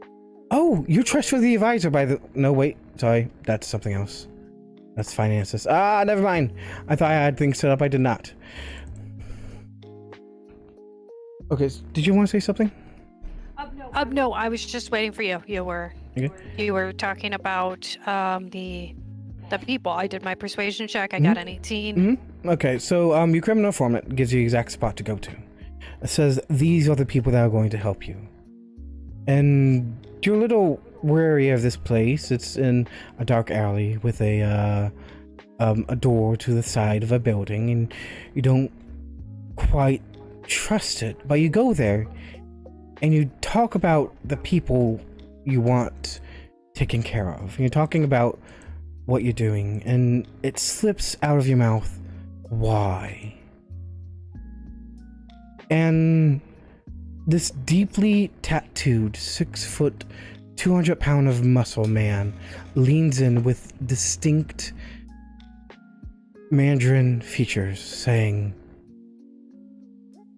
Speaker 1: Oh, you're trustworthy advisor by the. No, wait. Sorry, that's something else. That's finances. Never mind. I thought I had things set up. I did not. Okay, did you want to say something?
Speaker 2: No, I was just waiting for you. You were talking about the people. I did my persuasion check. I got an 18.
Speaker 1: Okay, so your criminal informant gives you the exact spot to go to. It says these are the people that are going to help you. And you're a little wary of this place. It's in a dark alley with a door to the side of a building, and you don't quite trust it. But you go there, and you talk about the people you want taken care of. And you're talking about what you're doing, and it slips out of your mouth, why? And this deeply tattooed 6-foot, 200-pound of muscle man leans in with distinct Mandarin features, saying,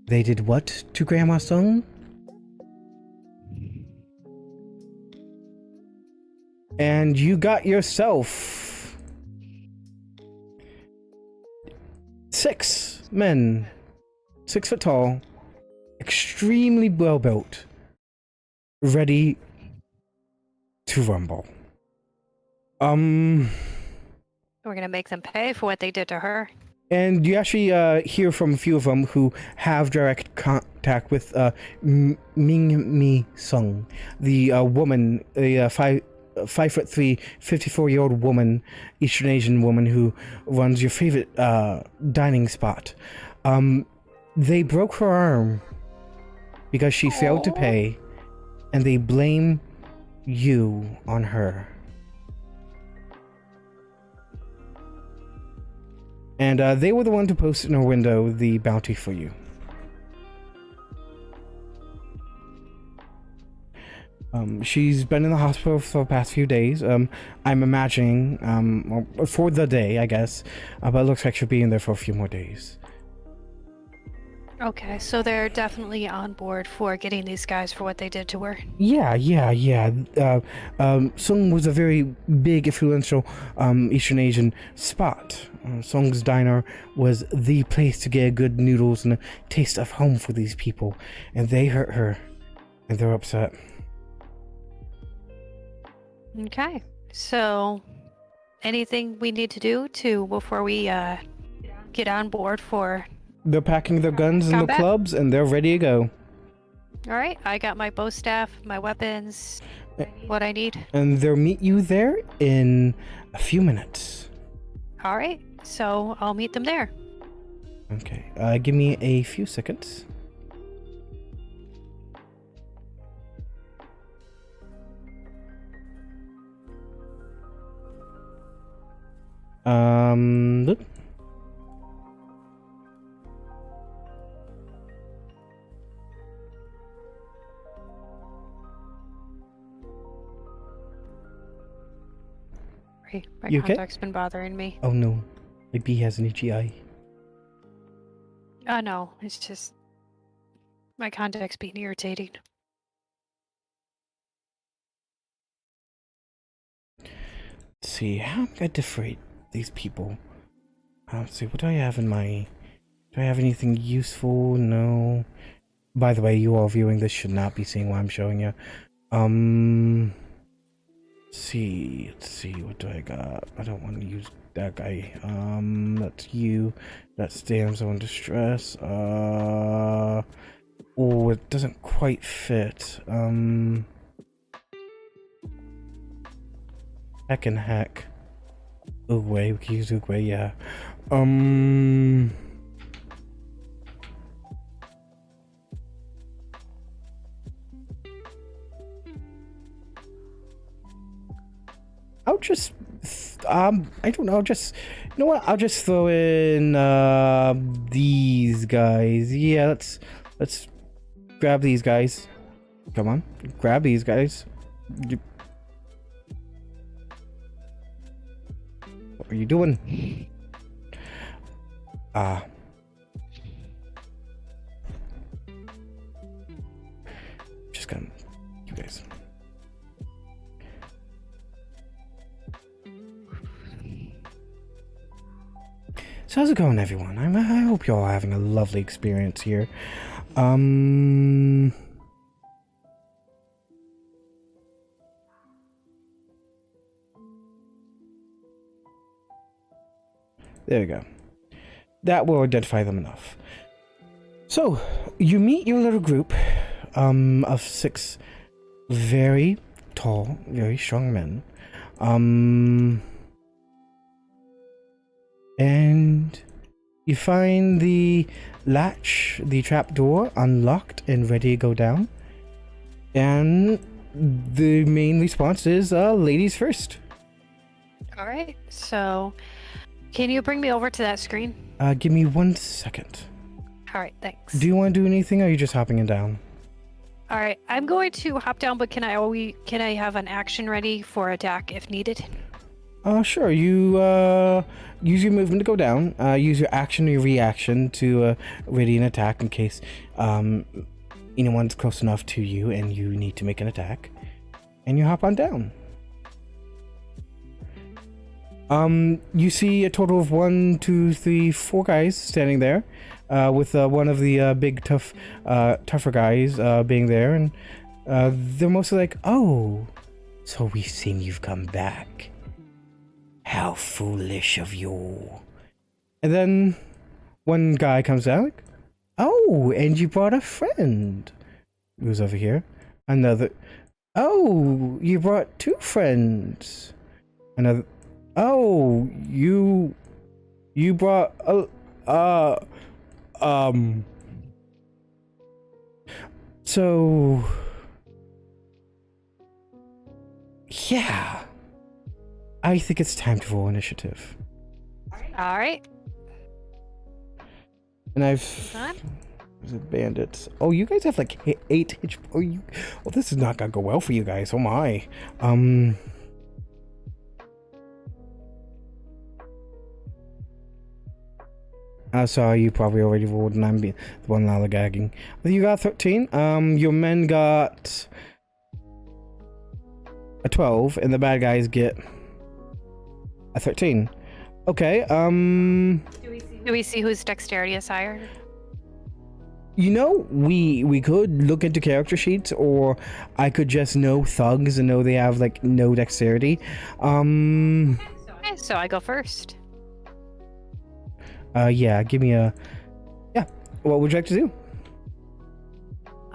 Speaker 1: "They did what to Grandma Song?" And you got yourself 6 men, 6 foot tall, extremely well built, ready to rumble.
Speaker 2: We're gonna make them pay for what they did to her.
Speaker 1: And you actually hear from a few of them who have direct contact with Ming Mi Sung, the woman, a 5'3", 54-year-old woman, Eastern Asian woman who runs your favorite dining spot. They broke her arm because she failed to pay, and they blame you on her. And they were the one to post in her window the bounty for you. She's been in the hospital for the past few days. I'm imagining, for the day, I guess. But it looks like she'll be in there for a few more days.
Speaker 2: Okay, so they're definitely on board for getting these guys for what they did to her.
Speaker 1: Yeah. Sung was a very big, influential Eastern Asian spot. Sung's Diner was the place to get good noodles and a taste of home for these people. And they hurt her. And they're upset.
Speaker 2: Okay, so anything we need to do before we get on board for...
Speaker 1: They're packing their guns and their
Speaker 2: Combat?
Speaker 1: clubs, and they're ready to go.
Speaker 2: All right, I got my bow staff, my weapons, what I need.
Speaker 1: And they'll meet you there in a few minutes.
Speaker 2: All right, so I'll meet them there.
Speaker 1: Okay, give me a few seconds. Look.
Speaker 2: Right, my
Speaker 1: You okay?
Speaker 2: contact's been bothering me.
Speaker 1: Oh no, my bee has an itchy eye.
Speaker 2: Oh no, it's just my contact's being irritating.
Speaker 1: Let's see, how am I gonna defrate these people? Let's see, what do I have in my... Do I have anything useful? No. By the way, you all viewing this should not be seeing what I'm showing you. Let's see, what do I got? I don't want to use that guy. That's you. That's damsel in distress. Oh, it doesn't quite fit. Heck and heck. Oogway, we can use Oogway, yeah. I'll just, I don't know, just, you know what, I'll just throw in, these guys. Yeah, let's grab these guys. Come on, grab these guys. What are you doing? Just gonna, you guys. So how's it going, everyone? I hope you're all having a lovely experience here. There we go. That will identify them enough. So, you meet your little group of 6 very tall, very strong men. And you find the latch, the trap door, unlocked and ready to go down. And the main response is ladies first.
Speaker 2: All right, so can you bring me over to that screen?
Speaker 1: Give me 1 second.
Speaker 2: All right, thanks.
Speaker 1: Do you want to do anything, or are you just hopping in down?
Speaker 2: All right, I'm going to hop down, but can I have an action ready for attack if needed?
Speaker 1: Sure. You use your movement to go down. Use your action or your reaction to ready an attack in case anyone's close enough to you and you need to make an attack. And you hop on down. You see a total of 1, 2, 3, 4 guys standing there, with one of the big tougher guys being there, and they're mostly like, "Oh, so we've seen you've come back. How foolish of you." And then one guy comes out like, "Oh, and you brought a friend." Who's over here? Another. "Oh, you brought 2 friends." Another. "Oh, you brought so yeah, I think it's time to roll initiative.
Speaker 2: All right.
Speaker 1: And There's bandits. Oh, you guys have like 8 hitch. Oh, this is not gonna go well for you guys. Oh my. Sorry, you probably already rolled, and I'm the one lollygagging. But you got 13. Your men got a 12, and the bad guys get a 13. Okay,
Speaker 2: Do we see whose dexterity is higher?
Speaker 1: you know, we could look into character sheets, or I could just know thugs and know they have, like, no dexterity.
Speaker 2: Okay, so I go first.
Speaker 1: Yeah, give me a... Yeah, what would you like to do?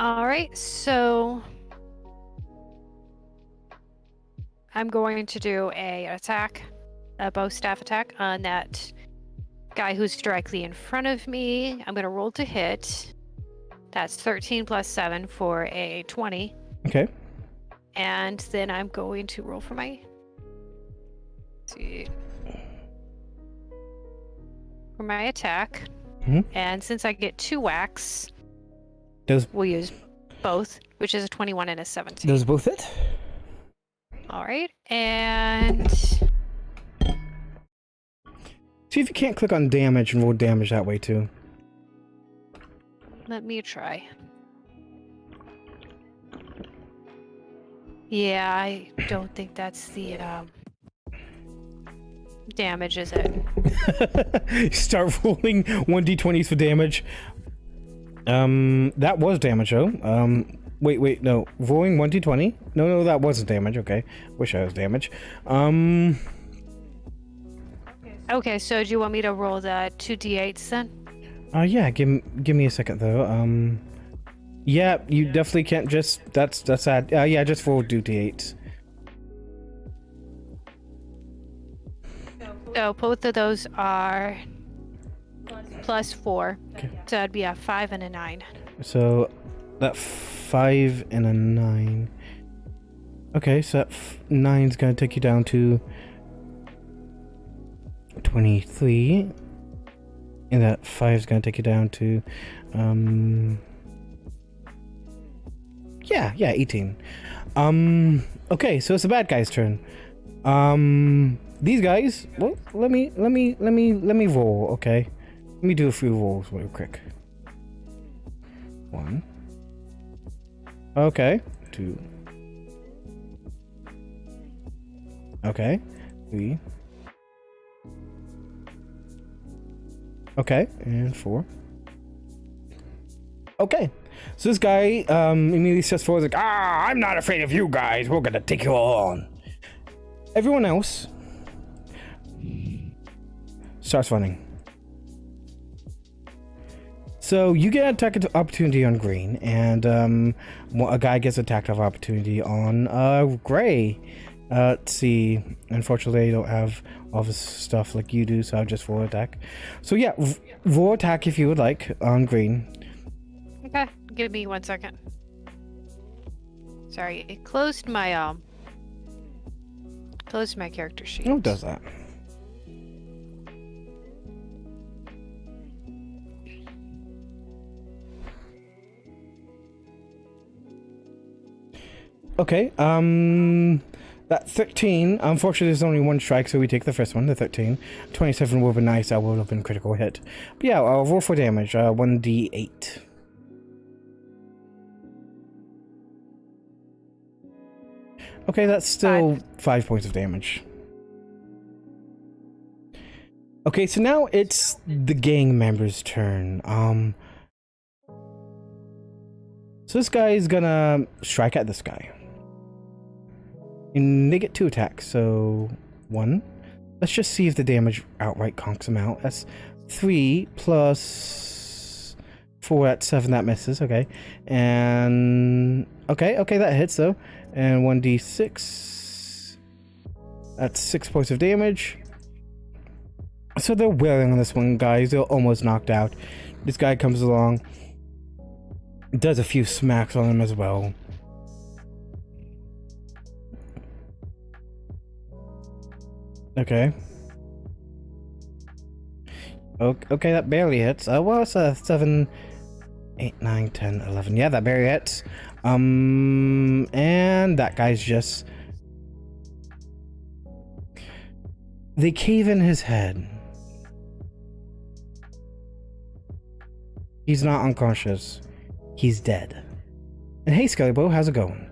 Speaker 2: Alright, so... I'm going to do a bow staff attack on that guy who's directly in front of me. I'm going to roll to hit. That's 13 plus 7 for a 20.
Speaker 1: Okay.
Speaker 2: And then I'm going to roll for my... Let's see. For my attack.
Speaker 1: Mm-hmm.
Speaker 2: And since I get 2 whacks,
Speaker 1: Those
Speaker 2: we'll use both, which is a 21 and a 17.
Speaker 1: those both hit?
Speaker 2: Alright, and...
Speaker 1: See if you can't click on damage and roll damage that way too.
Speaker 2: Let me try. Yeah, I don't think that's the damage, is it?
Speaker 1: You start rolling 1d20s for damage. That was damage though. Wait, no. Rolling 1d20? No, that wasn't damage. Okay. Wish I was damage.
Speaker 2: Okay, so do you want me to roll the 2d8s then?
Speaker 1: Yeah, give me a second though. Yeah, you definitely can't just, that's sad. Yeah, just roll 2d8s.
Speaker 2: So both of those are plus 4.
Speaker 1: Okay.
Speaker 2: So that'd be a 5 and a 9.
Speaker 1: So, that 5 and a 9. Okay, so that 9's gonna take you down to 23. And that 5's gonna take you down to, yeah, 18. Okay, so it's the bad guy's turn. These guys, well, let me roll, okay? Let me do a few rolls real quick. 1. Okay. 2. Okay. 3. Okay, and 4. Okay. So this guy immediately steps forward like, I'm not afraid of you guys. We're gonna take you all on. Everyone else starts running. So you get an attack opportunity on green, and a guy gets attack of opportunity on gray. Let's see. Unfortunately, I don't have all this stuff like you do, so I'll just roll attack. So yeah, roll attack if you would like on green.
Speaker 2: Okay, give me 1 second. Sorry, it closed my character sheet.
Speaker 1: Who does that? Okay, that 13, unfortunately there's only one strike, so we take the first one, the 13. 27 would have been nice, that would have been critical hit. But yeah, I'll roll for damage, 1d8. Okay, that's still 5 points of damage. Okay, so now it's the gang member's turn. So this guy is gonna strike at this guy. And they get 2 attacks, so 1. Let's just see if the damage outright conks him out. That's 3 plus 4 at 7, that misses, okay. And okay, that hits though. And 1d6. That's 6 points of damage. So they're wailing on this one, guys. They're almost knocked out. This guy comes along, does a few smacks on him as well. Okay. Okay, that barely hits. Well, it's a 7, 8, 9, 10, 11. Yeah, that barely hits. And that guy's just... They cave in his head. He's not unconscious. He's dead. And hey, Skellybo, how's it going?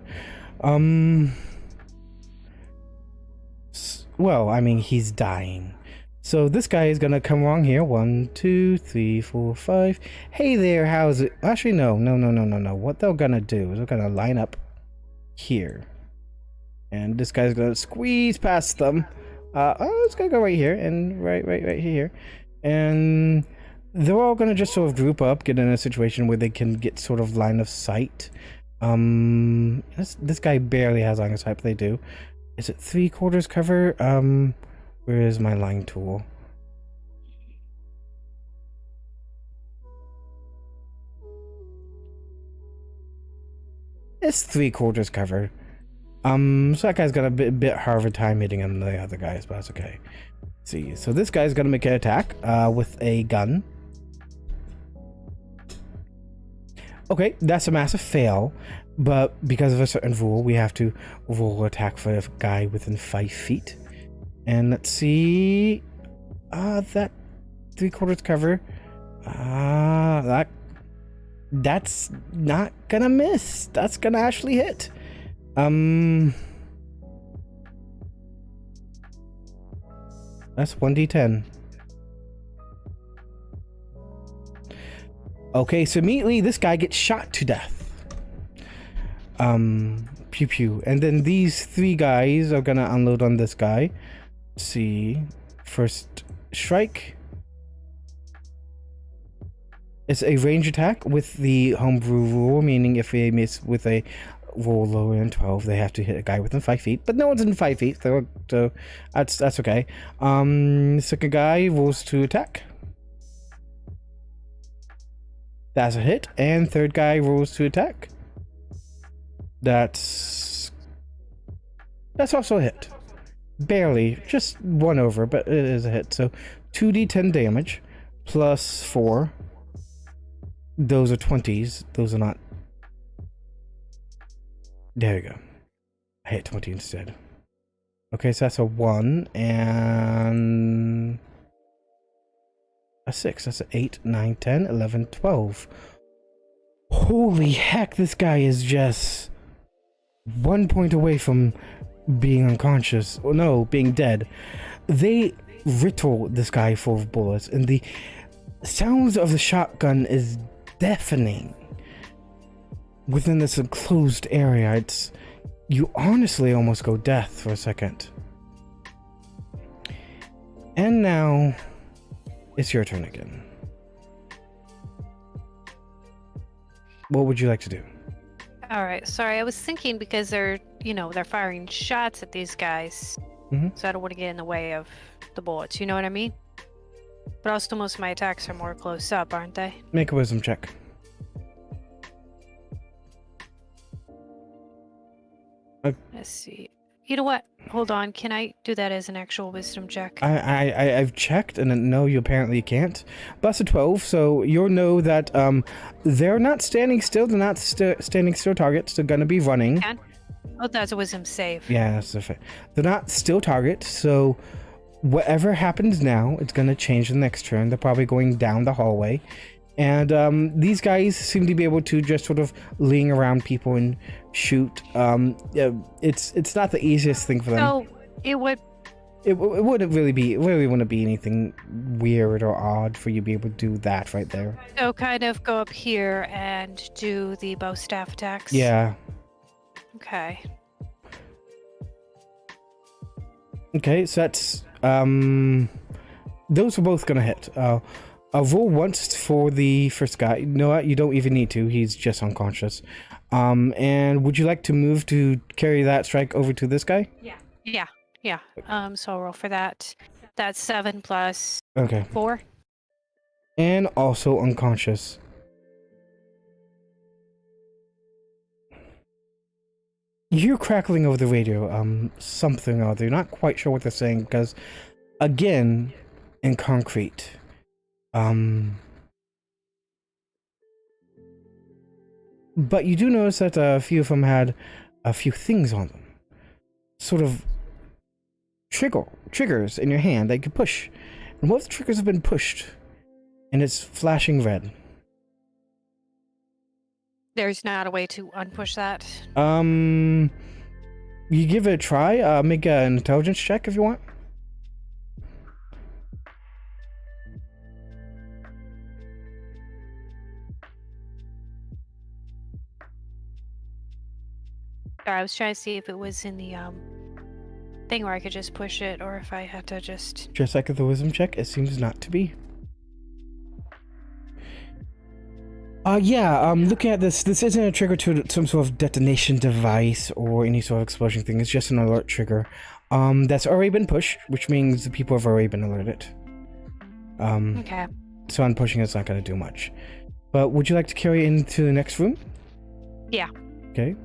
Speaker 1: Well, I mean, he's dying. So this guy is gonna come along here. 1, 2, 3, 4, 5. Hey there, how's it? Actually, no. What they're gonna do is they're gonna line up here. And this guy's gonna squeeze past them. It's gonna go right here and right here. And they're all gonna just sort of group up, get in a situation where they can get sort of line of sight. This guy barely has line of sight, but they do. Is it 3/4 cover? Where is my line tool? It's 3/4 cover. So that guy's got a bit harder time hitting him than the other guys, but that's okay. Let's see, so this guy's gonna make an attack with a gun. Okay, that's a massive fail, but because of a certain rule, we have to roll attack for a guy within 5 feet. And let's see, that 3/4 cover, that's not gonna miss. That's gonna actually hit. That's 1d10. Okay, so immediately this guy gets shot to death. Pew pew. And then these 3 guys are gonna unload on this guy. Let's see. First strike. It's a range attack with the homebrew rule, meaning if they miss with a roll lower than 12, they have to hit a guy within 5 feet. But no one's in 5 feet, so that's okay. Second guy rolls to attack. That's a hit. And third guy rolls to attack. That's also a hit. Barely, just 1 over, but it is a hit. So 2d10 damage plus 4. Those are 20s. Those are not. There we go. I hit 20 instead. Okay, so that's a 1 and a 6. That's an 8, 9, 10, 11, 12. Holy heck, this guy is just 1 point away from being unconscious. Oh no, being dead. They riddle this guy full of bullets, and the sounds of the shotgun is deafening. Within this enclosed area, you honestly almost go death for a second. And now it's your turn again. What would you like to do?
Speaker 2: All right. Sorry, I was thinking because they're firing shots at these guys, so I don't want to get in the way of the bullets. You know what I mean? But also, most of my attacks are more close up, aren't they?
Speaker 1: Make a wisdom check.
Speaker 2: Let's see. You know what? Hold on. Can I do that as an actual wisdom check?
Speaker 1: I've checked, and no, you apparently can't. But that's a 12, so you'll know that they're not standing still. They're not standing still targets. They're gonna be running.
Speaker 2: Can? Oh, that's a wisdom save.
Speaker 1: Yeah, that's a fact. They're not still targets, so whatever happens now, it's gonna change the next turn. They're probably going down the hallway. And these guys seem to be able to just sort of ling around people and shoot. It's not the easiest thing for them.
Speaker 2: So it
Speaker 1: wouldn't really wouldn't be anything weird or odd for you to be able to do that right there.
Speaker 2: So kind of go up here and do the bow staff attacks.
Speaker 1: Yeah.
Speaker 2: Okay.
Speaker 1: Okay, so that's those are both gonna hit. I'll roll once for the first guy. You know what? You don't even need to. He's just unconscious. And would you like to move to carry that strike over to this guy?
Speaker 2: Yeah. So I'll roll for that. That's 7 plus
Speaker 1: Okay.
Speaker 2: 4.
Speaker 1: And also unconscious. You hear crackling over the radio. Something or other. You're not quite sure what they're saying because, again, in concrete. But you do notice that a few of them had a few things on them. Sort of triggers in your hand that you can push. And what if the triggers have been pushed? And it's flashing red.
Speaker 2: There's not a way to unpush that.
Speaker 1: You give it a try. Make an intelligence check if you want.
Speaker 2: Sorry, I was trying to see if it was in the thing where I could just push it, or if I had to just.
Speaker 1: Just like the wisdom check, it seems not to be. Looking at this isn't a trigger to some sort of detonation device or any sort of explosion thing. It's just an alert trigger. That's already been pushed, which means the people have already been alerted.
Speaker 2: Okay.
Speaker 1: So unpushing it's not going to do much. But would you like to carry it into the next room?
Speaker 2: Yeah.
Speaker 1: Okay.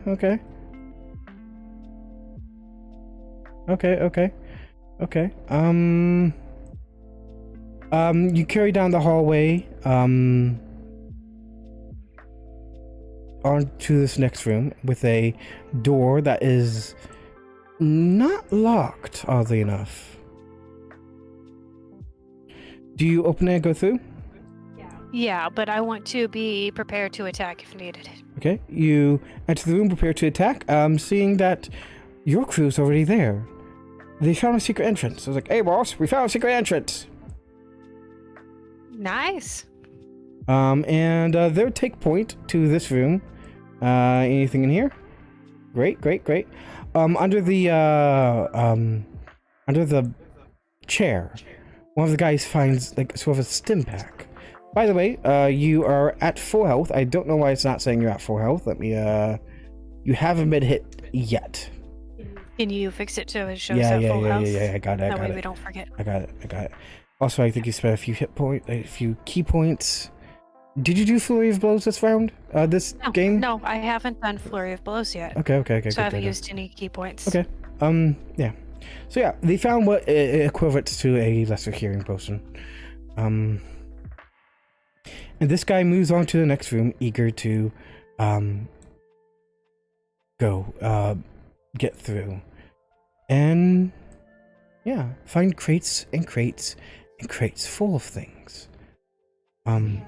Speaker 1: Okay. You carry down the hallway, onto this next room with a door that is not locked, oddly enough. Do you open it and go through?
Speaker 2: Yeah, but I want to be prepared to attack if needed.
Speaker 1: Okay, you enter the room prepared to attack, seeing that your crew's already there. They found a secret entrance. I was like, hey boss, we found a secret entrance.
Speaker 2: Nice.
Speaker 1: And they'll take point to this room. Anything in here? Great. Under the chair, one of the guys finds like sort of a stim pack. By the way, you are at full health. I don't know why it's not saying you're at full health. Let me, you haven't been hit yet.
Speaker 2: Can you fix it so it shows at full health?
Speaker 1: Yeah, I got it.
Speaker 2: That way we don't forget.
Speaker 1: I got it. Also, I think you spent a few key points. Did you do Flurry of Blows this round? Game?
Speaker 2: No, I haven't done Flurry of Blows yet.
Speaker 1: Okay.
Speaker 2: So I haven't used any key points.
Speaker 1: Okay. Yeah. So yeah, they found what equivalents to a lesser hearing potion. And this guy moves on to the next room, eager to get through. And yeah, find crates full of things.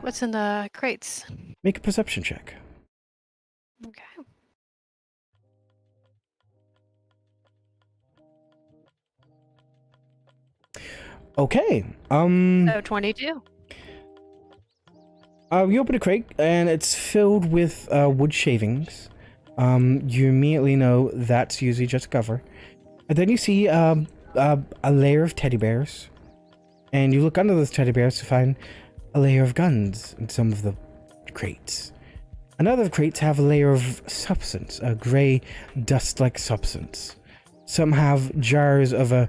Speaker 2: What's in the crates?
Speaker 1: Make a perception check.
Speaker 2: Okay.
Speaker 1: Okay.
Speaker 2: So 22.
Speaker 1: You open a crate and it's filled with wood shavings. You immediately know that's usually just cover. And then you see a layer of teddy bears. And you look under those teddy bears to find a layer of guns in some of the crates. Another crates have a layer of substance, a gray dust-like substance. Some have jars of a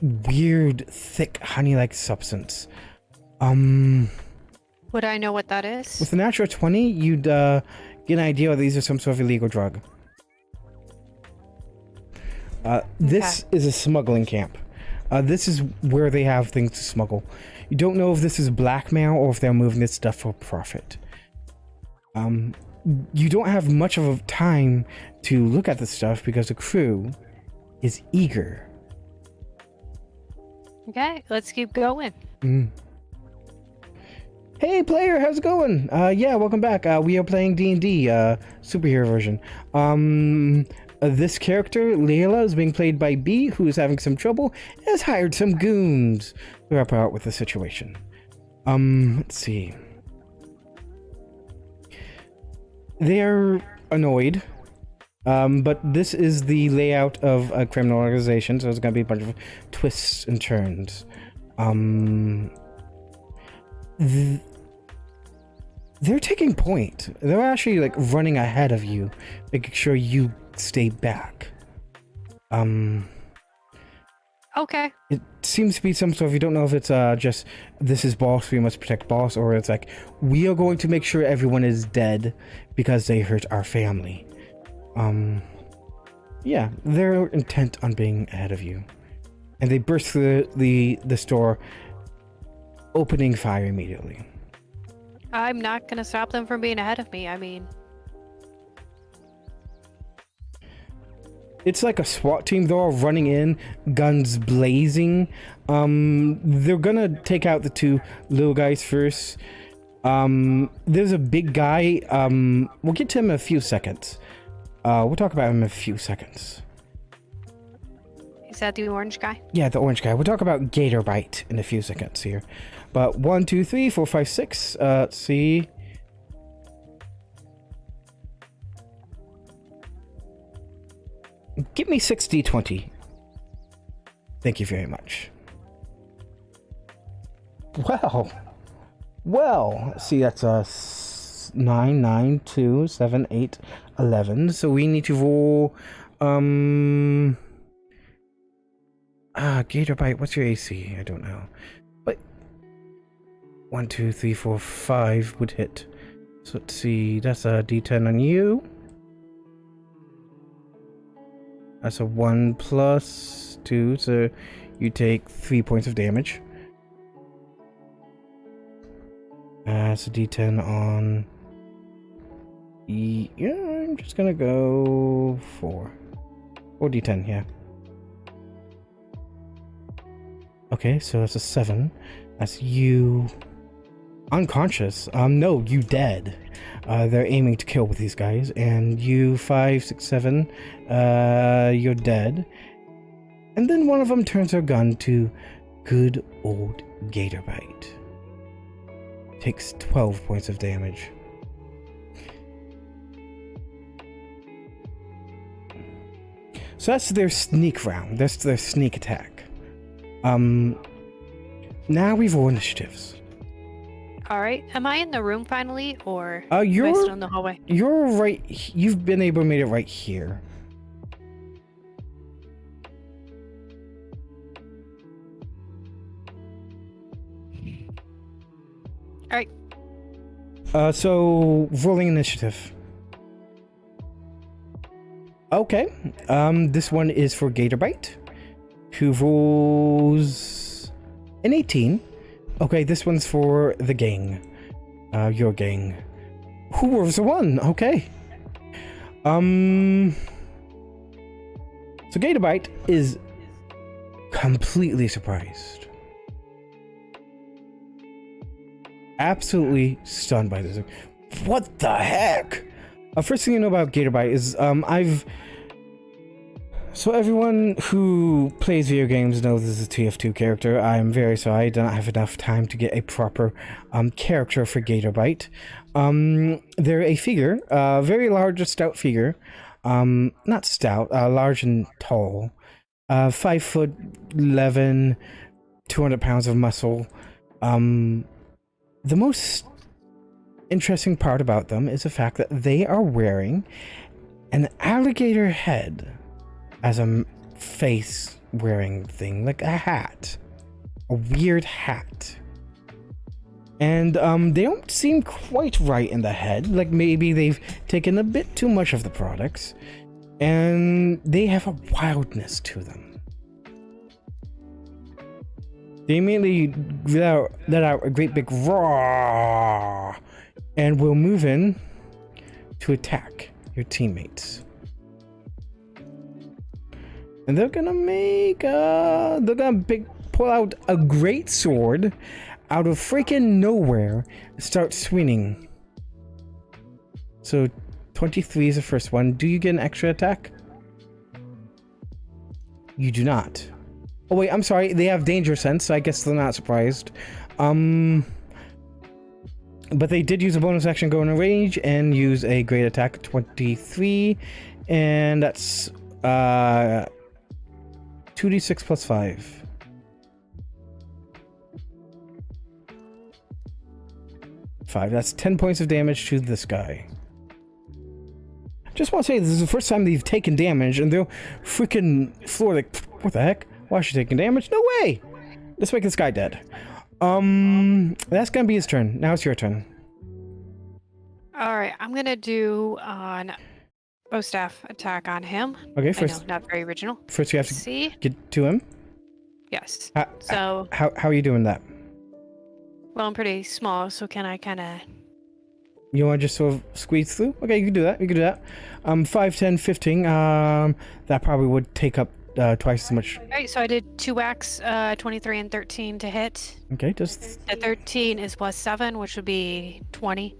Speaker 1: weird, thick, honey-like substance.
Speaker 2: Would I know what that is?
Speaker 1: With a natural 20, you'd get an idea that these are some sort of illegal drug. This is a smuggling camp. This is where they have things to smuggle. You don't know if this is blackmail or if they're moving this stuff for profit. You don't have much of a time to look at this stuff because the crew is eager.
Speaker 2: Okay, let's keep going.
Speaker 1: Hey player, how's it going? Yeah, welcome back. We are playing D&D, superhero version. This character, Layla, is being played by B, who is having some trouble, and has hired some goons to help out with the situation. Let's see. They're annoyed, but this is the layout of a criminal organization, so there's gonna be a bunch of twists and turns. They're taking point. They're actually like running ahead of you, making sure you stay back.
Speaker 2: Okay.
Speaker 1: It seems to be some sort of, you don't know if it's just this is boss, we must protect boss, or it's like we are going to make sure everyone is dead because they hurt our family. Yeah, they're intent on being ahead of you, and they burst through the store, opening fire immediately.
Speaker 2: I'm not gonna stop them from being ahead of me. I mean,
Speaker 1: It's like a SWAT team. They're all running in, guns blazing. They're gonna take out the two little guys first. There's a big guy. We'll get to him in a few seconds. We'll talk about him in a few seconds.
Speaker 2: Is that the orange guy?
Speaker 1: Yeah, the orange guy. We'll talk about Gator Bite in a few seconds here. But 1, 2, 3, 4, 5, 6. Let's see. Give me 6d20. Thank you very much. Well, see, that's a 9, 9, 2, 7, 8, 11. So we need to roll, Gator Bite, what's your AC? I don't know. But 1, 2, 3, 4, 5 would hit. So let's see, that's a d10 on you. That's a 1 plus 2, so you take 3 points of damage. That's a d10 on... Yeah, I'm just gonna go 4. 4 d10, yeah. Okay, so that's a 7. That's you... unconscious. No, you dead. They're aiming to kill with these guys. And you 5, 6, 7, you're dead. And then one of them turns their gun to good old Gator Bite. Takes 12 points of damage. So that's their sneak round. That's their sneak attack. Now we roll initiatives.
Speaker 2: All right. Am I in the room finally, or
Speaker 1: You're
Speaker 2: am I still in the hallway?
Speaker 1: You're right. You've been able to make it right here.
Speaker 2: All right.
Speaker 1: So rolling initiative. Okay. This one is for Gator Bite, who rolls an 18. Okay, this one's for the gang. Your gang. Who rolls a 1? Okay. So Gator Bite is completely surprised. Absolutely stunned by this. What the heck? First thing you know about Gator Bite is so everyone who plays video games knows this is a TF2 character. I'm very sorry, I don't have enough time to get a proper character for Gator Bite. They're a figure, a very large, stout figure. Not stout, large and tall. 5'11", 200 pounds of muscle. The most interesting part about them is the fact that they are wearing an alligator head as a face wearing thing, like a hat, a weird hat. And they don't seem quite right in the head, like maybe they've taken a bit too much of the products, and they have a wildness to them. They immediately let out a great big roar, and will move in to attack your teammates. And they're gonna pull out a great sword out of freaking nowhere and start swinging. So 23 is the first one. Do you get an extra attack? You do not. Oh wait, I'm sorry, they have danger sense, so I guess they're not surprised. But they did use a bonus action, go in a range, and use a great attack, 23, and that's 2d6 plus 5. That's 10 points of damage to this guy. Just want to say, this is the first time they've taken damage, and they're freaking floor like, what the heck? Why is she taking damage? No way! Let's make this guy dead. That's gonna be his turn. Now it's your turn.
Speaker 2: All right. I'm gonna do an staff attack on him.
Speaker 1: Okay,
Speaker 2: I
Speaker 1: first,
Speaker 2: know, not very original.
Speaker 1: first you have to
Speaker 2: See?
Speaker 1: get to him.
Speaker 2: Yes.
Speaker 1: How are you doing that?
Speaker 2: Well, I'm pretty small, so can I kind of
Speaker 1: You want to just sort of squeeze through? Okay, you can do that. You can do that. 5, 10, 15. That probably would take up twice as much.
Speaker 2: All right, so I did 2 whacks, 23 and 13 to hit.
Speaker 1: Okay, just...
Speaker 2: The 13 is plus 7, which would be 20.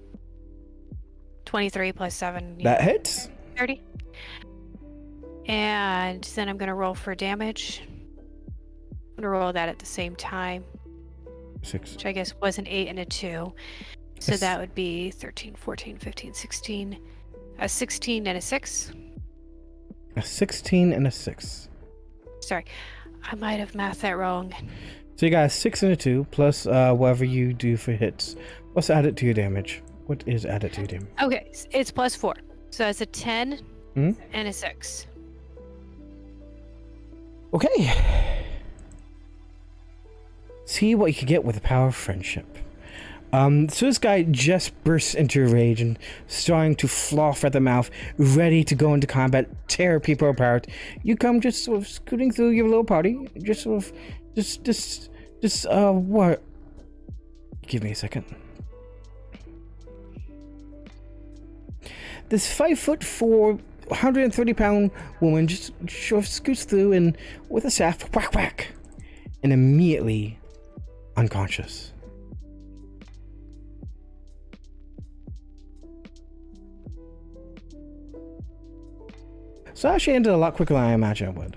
Speaker 2: 23 plus 7.
Speaker 1: That hits.
Speaker 2: 30. And then I'm going to roll for damage. I'm going to roll that at the same time.
Speaker 1: 6.
Speaker 2: Which I guess was an 8 and a 2. So
Speaker 1: Yes.
Speaker 2: that would be 13, 14, 15, 16. A 16 and a 6.
Speaker 1: A 16 and a 6.
Speaker 2: Sorry, I might have mathed that wrong.
Speaker 1: So you got a 6 and a 2, plus whatever you do for hits. What's added to your damage? What is added to your damage?
Speaker 2: Okay, it's plus 4. So that's a 10
Speaker 1: Hmm?
Speaker 2: and a 6.
Speaker 1: Okay. See what you can get with the power of friendship. So this guy just bursts into a rage and starting to froth at the mouth, ready to go into combat, tear people apart. You come just sort of scooting through your little party, just sort of, what? Give me a second. This 5'4", 130-pound woman just sort of scoots through and with a staff, whack whack, and immediately unconscious. So that actually ended a lot quicker than I imagined it would.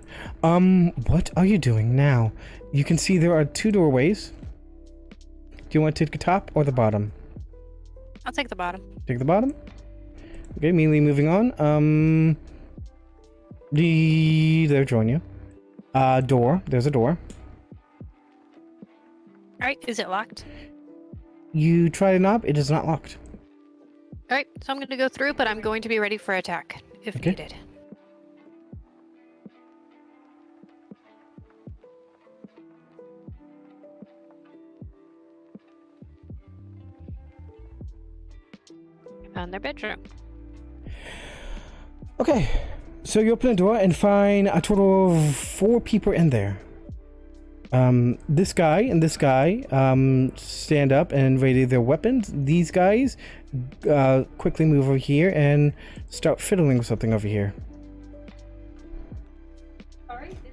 Speaker 1: What are you doing now? You can see there are 2 doorways. Do you want to take the top or the bottom?
Speaker 2: I'll take the bottom.
Speaker 1: Take the bottom. Okay, immediately moving on. They'll join you. Door. There's a door.
Speaker 2: Alright, is it locked?
Speaker 1: You try the knob. It is not locked.
Speaker 2: Alright, so I'm going to go through, but I'm going to be ready for attack if
Speaker 1: Okay.
Speaker 2: needed. Found their bedroom.
Speaker 1: Okay, so you open the door and find a total of 4 people in there. This guy and this guy stand up and ready their weapons. These guys quickly move over here and start fiddling with something over here.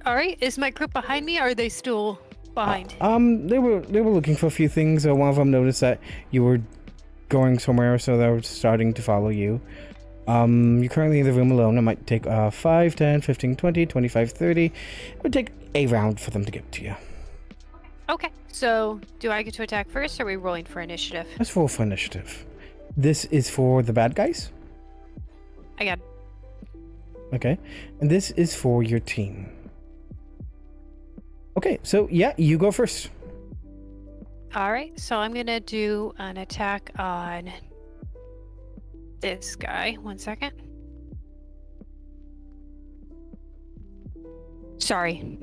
Speaker 2: Alright, is my group behind me or are they still behind?
Speaker 1: They were looking for a few things. One of them noticed that you were going somewhere, so they were starting to follow you. You're currently in the room alone. It might take 5, 10, 15, 20, 25, 30. It would take a round for them to get to you.
Speaker 2: Okay, so do I get to attack first or are we rolling for initiative?
Speaker 1: Let's roll for initiative. This is for the bad guys.
Speaker 2: I got
Speaker 1: Okay. And this is for your team. Okay, so yeah, you go first.
Speaker 2: Alright, so I'm gonna do an attack on this guy. 1 second. Sorry,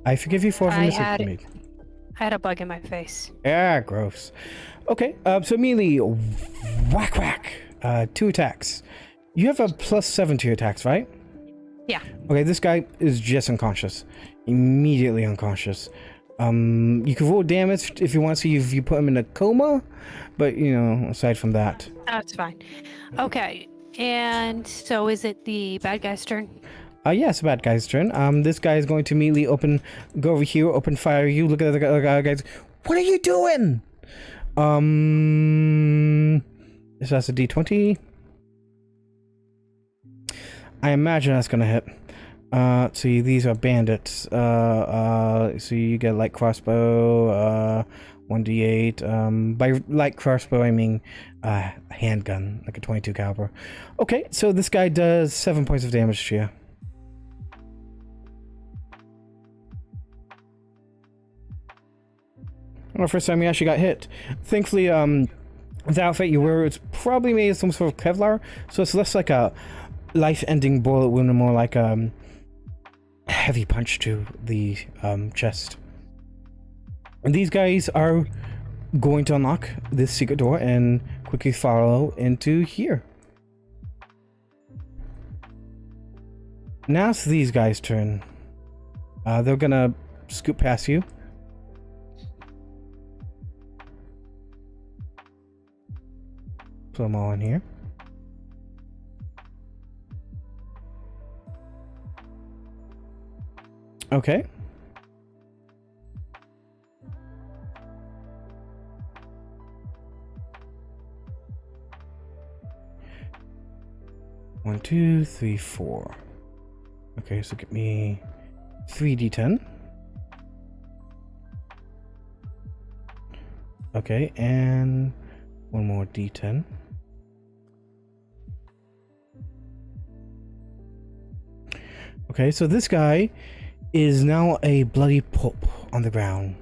Speaker 1: I forgive you for
Speaker 2: I
Speaker 1: mistake
Speaker 2: had
Speaker 1: you
Speaker 2: it.
Speaker 1: made.
Speaker 2: I had a bug in my face.
Speaker 1: Yeah, gross. Okay, so immediately whack whack. 2 attacks. You have a +7 to your attacks, right?
Speaker 2: Yeah.
Speaker 1: Okay, this guy is just unconscious. Immediately unconscious. You can roll damage if you want to see if you put him in a coma, but you know, aside from that.
Speaker 2: That's fine. Okay, and so is it the bad guy's turn?
Speaker 1: Yeah, it's a bad guy's turn. This guy is going to immediately go over here, open fire you. Look at the other guys. What are you doing? This has a D20. I imagine that's gonna hit. See, these are bandits. So you get light crossbow, 1d8. By light crossbow, I mean a handgun, like a 22 caliber. Okay, so this guy does 7 points of damage to you. Well, first time you actually got hit. Thankfully, the outfit you wear, it's probably made of some sort of Kevlar, so it's less like a life-ending bullet wound and more like a heavy punch to the chest. And these guys are going to unlock this secret door and quickly follow into here. Now it's these guys' turn. They're gonna scoot past you. Put them all in here. Okay. One, two, three, four. Okay, so get me 3d10. Okay, and one more d10. Okay, so this guy is now a bloody pulp on the ground.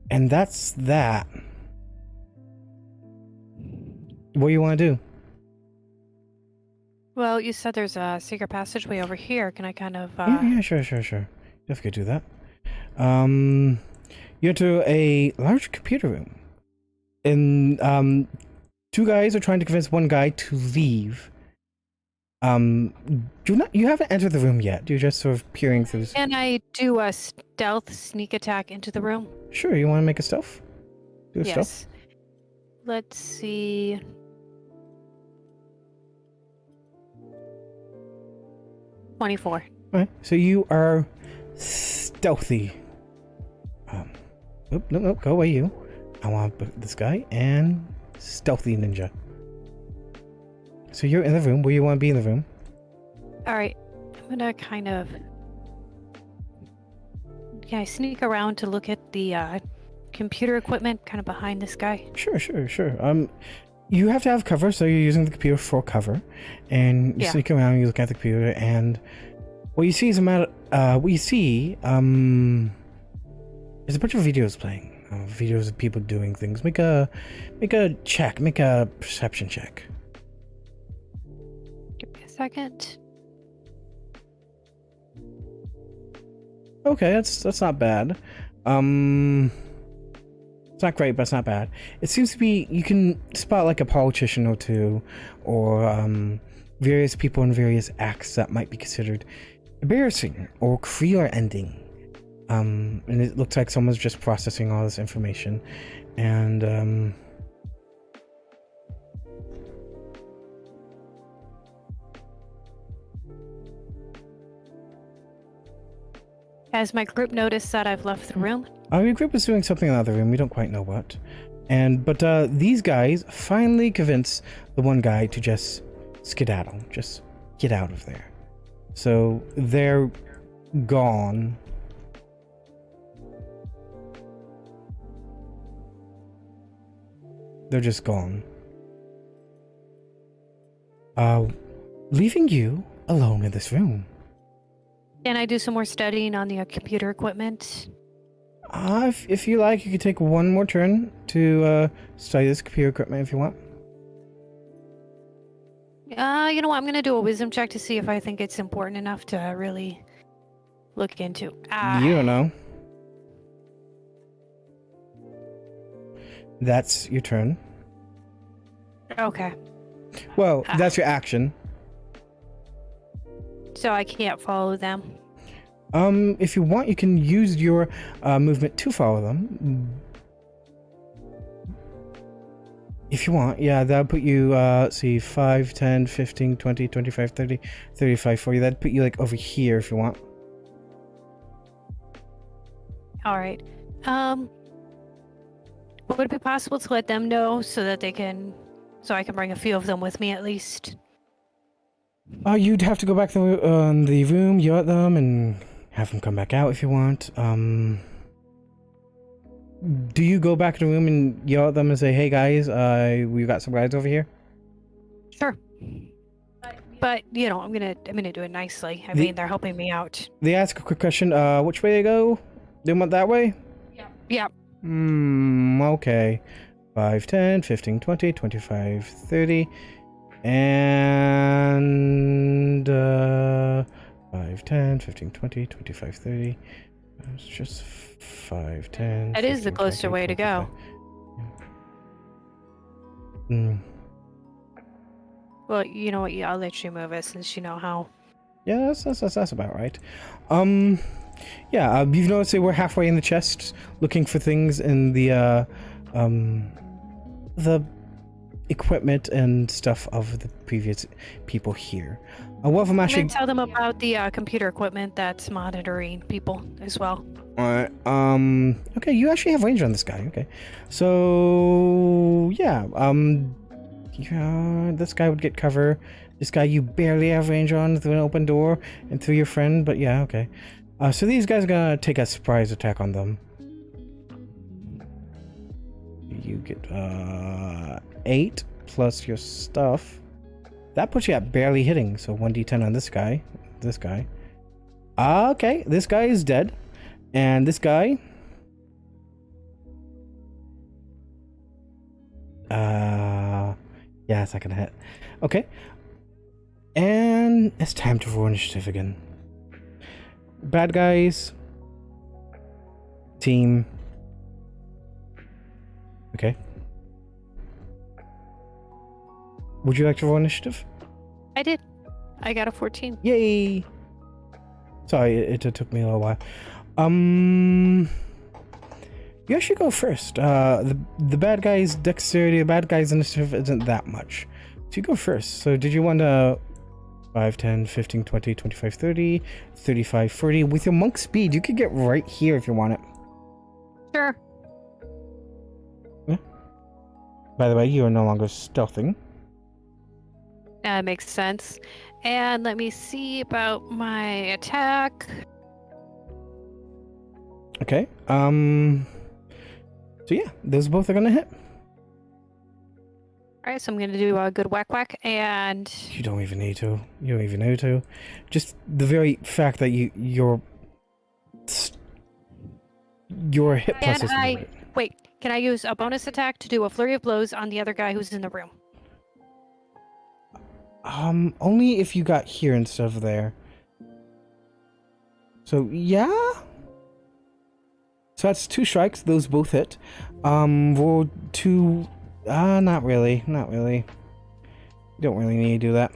Speaker 1: And that's that. What do you want to do?
Speaker 2: Well, you said there's a secret passageway over here. Can I kind of...
Speaker 1: Yeah, sure. Definitely could do that. You enter a large computer room. And, two guys are trying to convince one guy to leave. You haven't entered the room yet. You're just sort of peering through.
Speaker 2: Can I do a stealth sneak attack into the room?
Speaker 1: Sure, you want to make a stealth? Do a stealth?
Speaker 2: Let's see. $24.
Speaker 1: Alright, so you are stealthy. No, go away, you. I want this guy and stealthy ninja. So you're in the room. Where you want to be in the room?
Speaker 2: Alright, I'm gonna kind of... Can I sneak around to look at the computer equipment kind of behind this guy?
Speaker 1: Sure. You have to have cover, so you're using the computer for cover. And you sneak around, you look at the computer, and what you see is there's a bunch of videos playing. Videos of people doing things. Make a perception check.
Speaker 2: Give me a second.
Speaker 1: Okay, that's not bad. It's not great, but it's not bad. It seems to be, you can spot like a politician or two, or various people in various acts that might be considered embarrassing or career-ending. And it looks like someone's just processing all this information, and
Speaker 2: Has my group noticed that I've left the room?
Speaker 1: Your group is doing something in the other room. We don't quite know what. But these guys finally convince the one guy to just skedaddle. Just get out of there. So they're gone. They're just gone. Leaving you alone in this room.
Speaker 2: Can I do some more studying on the computer equipment?
Speaker 1: If you like, you could take one more turn to study this computer equipment if you want.
Speaker 2: You know what? I'm gonna do a wisdom check to see if I think it's important enough to really look into.
Speaker 1: You don't know. That's your turn.
Speaker 2: Okay.
Speaker 1: Well, that's your action.
Speaker 2: So I can't follow them.
Speaker 1: If you want, you can use your movement to follow them. If you want, yeah, that'll put you, see, 5, 10, 15, 20, 25, 30, 35, 40. That'd put you, like, over here if you want.
Speaker 2: Alright. Would it be possible to let them know so that they can... So I can bring a few of them with me, at least?
Speaker 1: You'd have to go back to the room, yell at them, and have them come back out if you want. Do you go back to the room and yell at them and say, "Hey guys, we've got some guys over here"?
Speaker 2: Sure. But you know, I'm gonna do it nicely. I mean, they're helping me out.
Speaker 1: They ask a quick question. Which way they go? They went that way?
Speaker 2: Yeah.
Speaker 1: Okay. 5, 10, 15, 20, 25, 30. And 5, 10, 15, 20, 25, 30. It's just 5, 10.
Speaker 2: That
Speaker 1: 15,
Speaker 2: is the closer
Speaker 1: 20,
Speaker 2: way to go. Well, you know what? I'll let you move it since you know how.
Speaker 1: Yeah, that's about right. Yeah, you've noticed they were halfway in the chest, looking for things in the equipment and stuff of the previous people here. One of them
Speaker 2: I'm
Speaker 1: actually.
Speaker 2: gonna tell them about the computer equipment that's monitoring people as well.
Speaker 1: Alright, okay, you actually have range on this guy, okay. So, yeah, this guy would get cover. This guy you barely have range on through an open door and through your friend, but yeah, okay. So these guys are gonna take a surprise attack on them. You get, 8 plus your stuff. That puts you at barely hitting, so 1d10 on this guy. Okay, this guy is dead. And this guy... yeah, it's not gonna hit. Okay. And it's time to roll initiative again. Bad guys. Team. Okay. Would you like to roll initiative?
Speaker 2: I did. I got a 14.
Speaker 1: Yay! Sorry, it took me a little while. You actually go first. The bad guy's dexterity, the bad guy's initiative isn't that much. So you go first. So did you want to 5, 10, 15, 20, 25, 30, 35, 40? With your monk speed, you could get right here if you want it.
Speaker 2: Sure.
Speaker 1: Yeah. By the way, you are no longer stealthing.
Speaker 2: That makes sense. And let me see about my attack.
Speaker 1: Okay. So yeah, those both are gonna hit.
Speaker 2: All right, so I'm gonna do a good whack whack, and
Speaker 1: You don't even need to. You don't even need to. Just the very fact that your hit plus is lowered.
Speaker 2: wait. Can I use a bonus attack to do a flurry of blows on the other guy who's in the room?
Speaker 1: Only if you got here instead of there. So yeah. So that's 2 strikes. Those both hit. Roll 2. Not really. Not really. You don't really need to do that.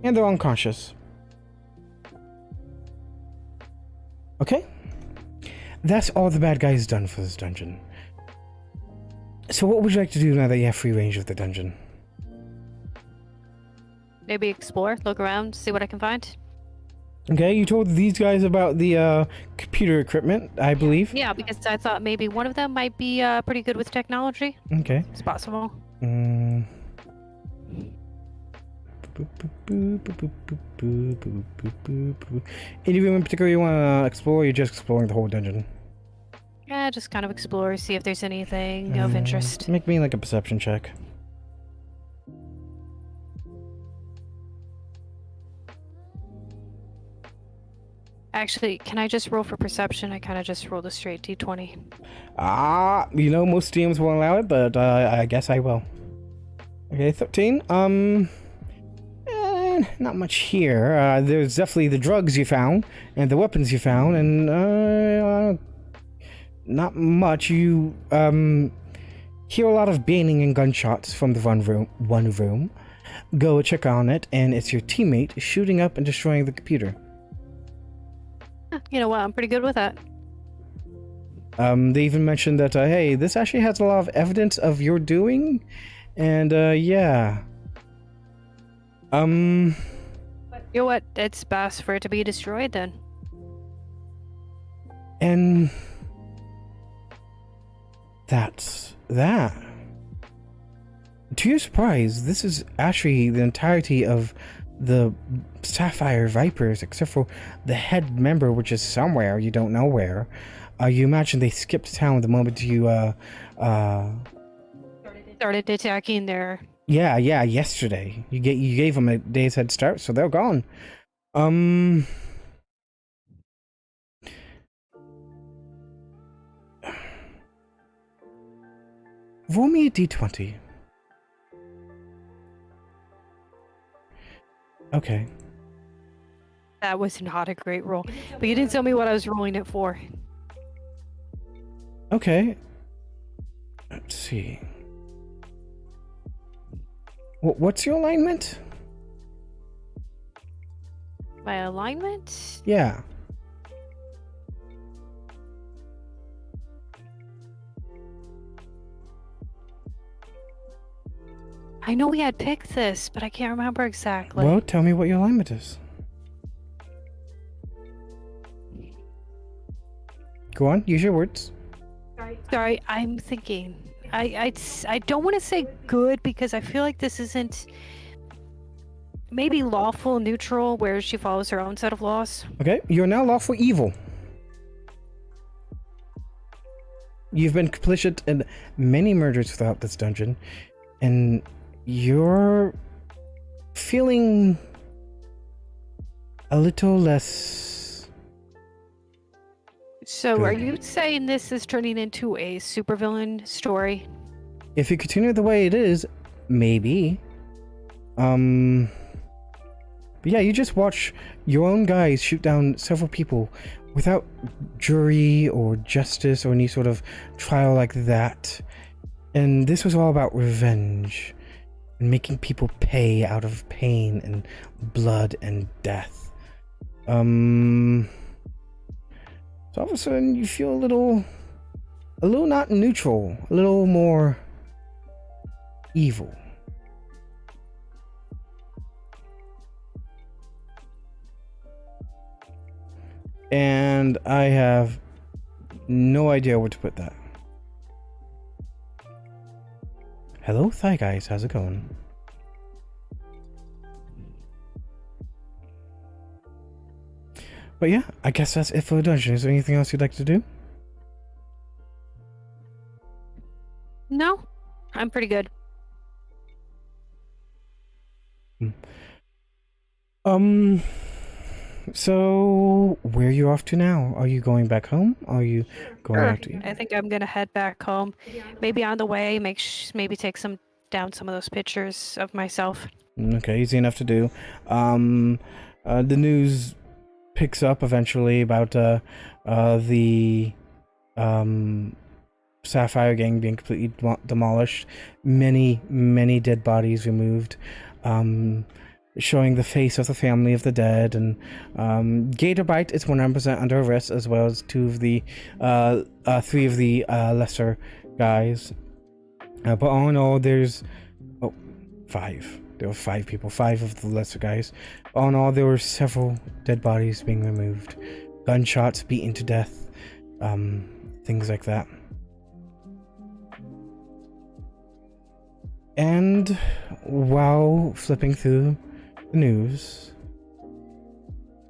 Speaker 1: And they're unconscious. Okay. That's all the bad guys done for this dungeon. So what would you like to do now that you have free range of the dungeon?
Speaker 2: Maybe explore, look around, see what I can find.
Speaker 1: Okay, you told these guys about the computer equipment, I believe.
Speaker 2: Yeah, because I thought maybe one of them might be pretty good with technology.
Speaker 1: Okay.
Speaker 2: It's possible.
Speaker 1: Anyone in particular you want to explore, or you're just exploring the whole dungeon?
Speaker 2: Yeah, just kind of explore, see if there's anything of interest.
Speaker 1: Make me like a perception check.
Speaker 2: Actually, can I just roll for perception? I kind of just rolled a straight d20.
Speaker 1: Most DMs won't allow it, but I guess I will. Okay, 13. Not much here. There's definitely the drugs you found, and the weapons you found, and not much. You hear a lot of banging and gunshots from the one room. Go check on it, and it's your teammate shooting up and destroying the computer.
Speaker 2: You know what? I'm pretty good with that.
Speaker 1: They even mentioned that, hey, this actually has a lot of evidence of your doing, and, yeah.
Speaker 2: You know what? It's best for it to be destroyed then.
Speaker 1: And that's that. To your surprise, this is actually the entirety of the Sapphire Vipers, except for the head member, which is somewhere, you don't know where. You imagine they skipped town the moment you,
Speaker 2: started attacking their...
Speaker 1: Yeah, yesterday. You gave them a day's head start, so they're gone. Roll me a d20. Okay.
Speaker 2: That was not a great roll. But you didn't tell me what I was rolling it for.
Speaker 1: Okay. Let's see. What's your alignment?
Speaker 2: My alignment?
Speaker 1: Yeah.
Speaker 2: I know we had picked this, but I can't remember exactly.
Speaker 1: Well, tell me what your alignment is. Go on, use your words.
Speaker 2: Sorry, I'm thinking. I don't want to say good because I feel like this isn't maybe lawful neutral where she follows her own set of laws.
Speaker 1: Okay, you're now lawful evil. You've been complicit in many murders throughout this dungeon, and you're feeling a little less.
Speaker 2: So
Speaker 1: Good.
Speaker 2: are you saying this is turning into a supervillain story?
Speaker 1: If you continue the way it is, maybe. But yeah, you just watch your own guys shoot down several people without jury or justice or any sort of trial like that. And this was all about revenge and making people pay out of pain and blood and death. So all of a sudden you feel a little not neutral, a little more evil. And I have no idea where to put that. Hello, Thigh Guys, how's it going? But yeah, I guess that's it for the dungeon. Is there anything else you'd like to do?
Speaker 2: No, I'm pretty good.
Speaker 1: So where are you off to now? Are you going back home? Are you going out to eat?
Speaker 2: I think I'm gonna head back home. Maybe on the way, maybe take down some of those pictures of myself.
Speaker 1: Okay, easy enough to do. The news picks up eventually about the Sapphire gang being completely demolished. Many dead bodies removed. Showing the face of the family of the dead, and Gatorbite is 100% under arrest, as well as three of the lesser guys. But all in all, there's five. There were 5 people, 5 of the lesser guys. All in all, there were several dead bodies being removed, gunshots, beaten to death, things like that. And while flipping through the news,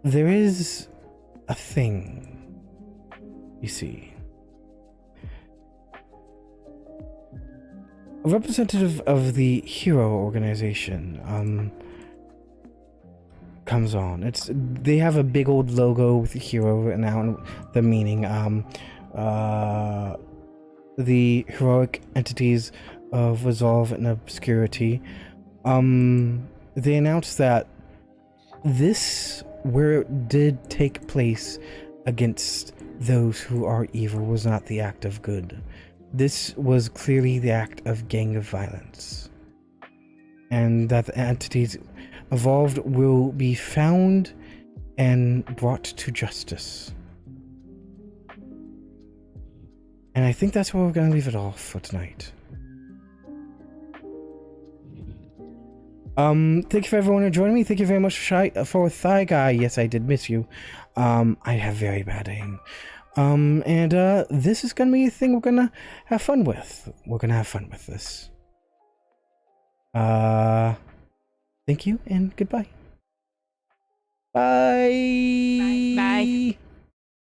Speaker 1: there is a thing, you see. A representative of the Hero organization comes on. They have a big old logo with the Hero written out and the meaning. The heroic entities of resolve and obscurity. They announced that this, where it did take place against those who are evil, was not the act of good. This was clearly the act of gang of violence. And that the entities involved will be found and brought to justice. And I think that's where we're going to leave it off for tonight. Thank you for everyone who joined me. Thank you very much for Thigh Guy. Yes, I did miss you. I have very bad aim. And this is gonna be a thing we're gonna have fun with. We're gonna have fun with this. Thank you and goodbye. Bye.
Speaker 2: Bye.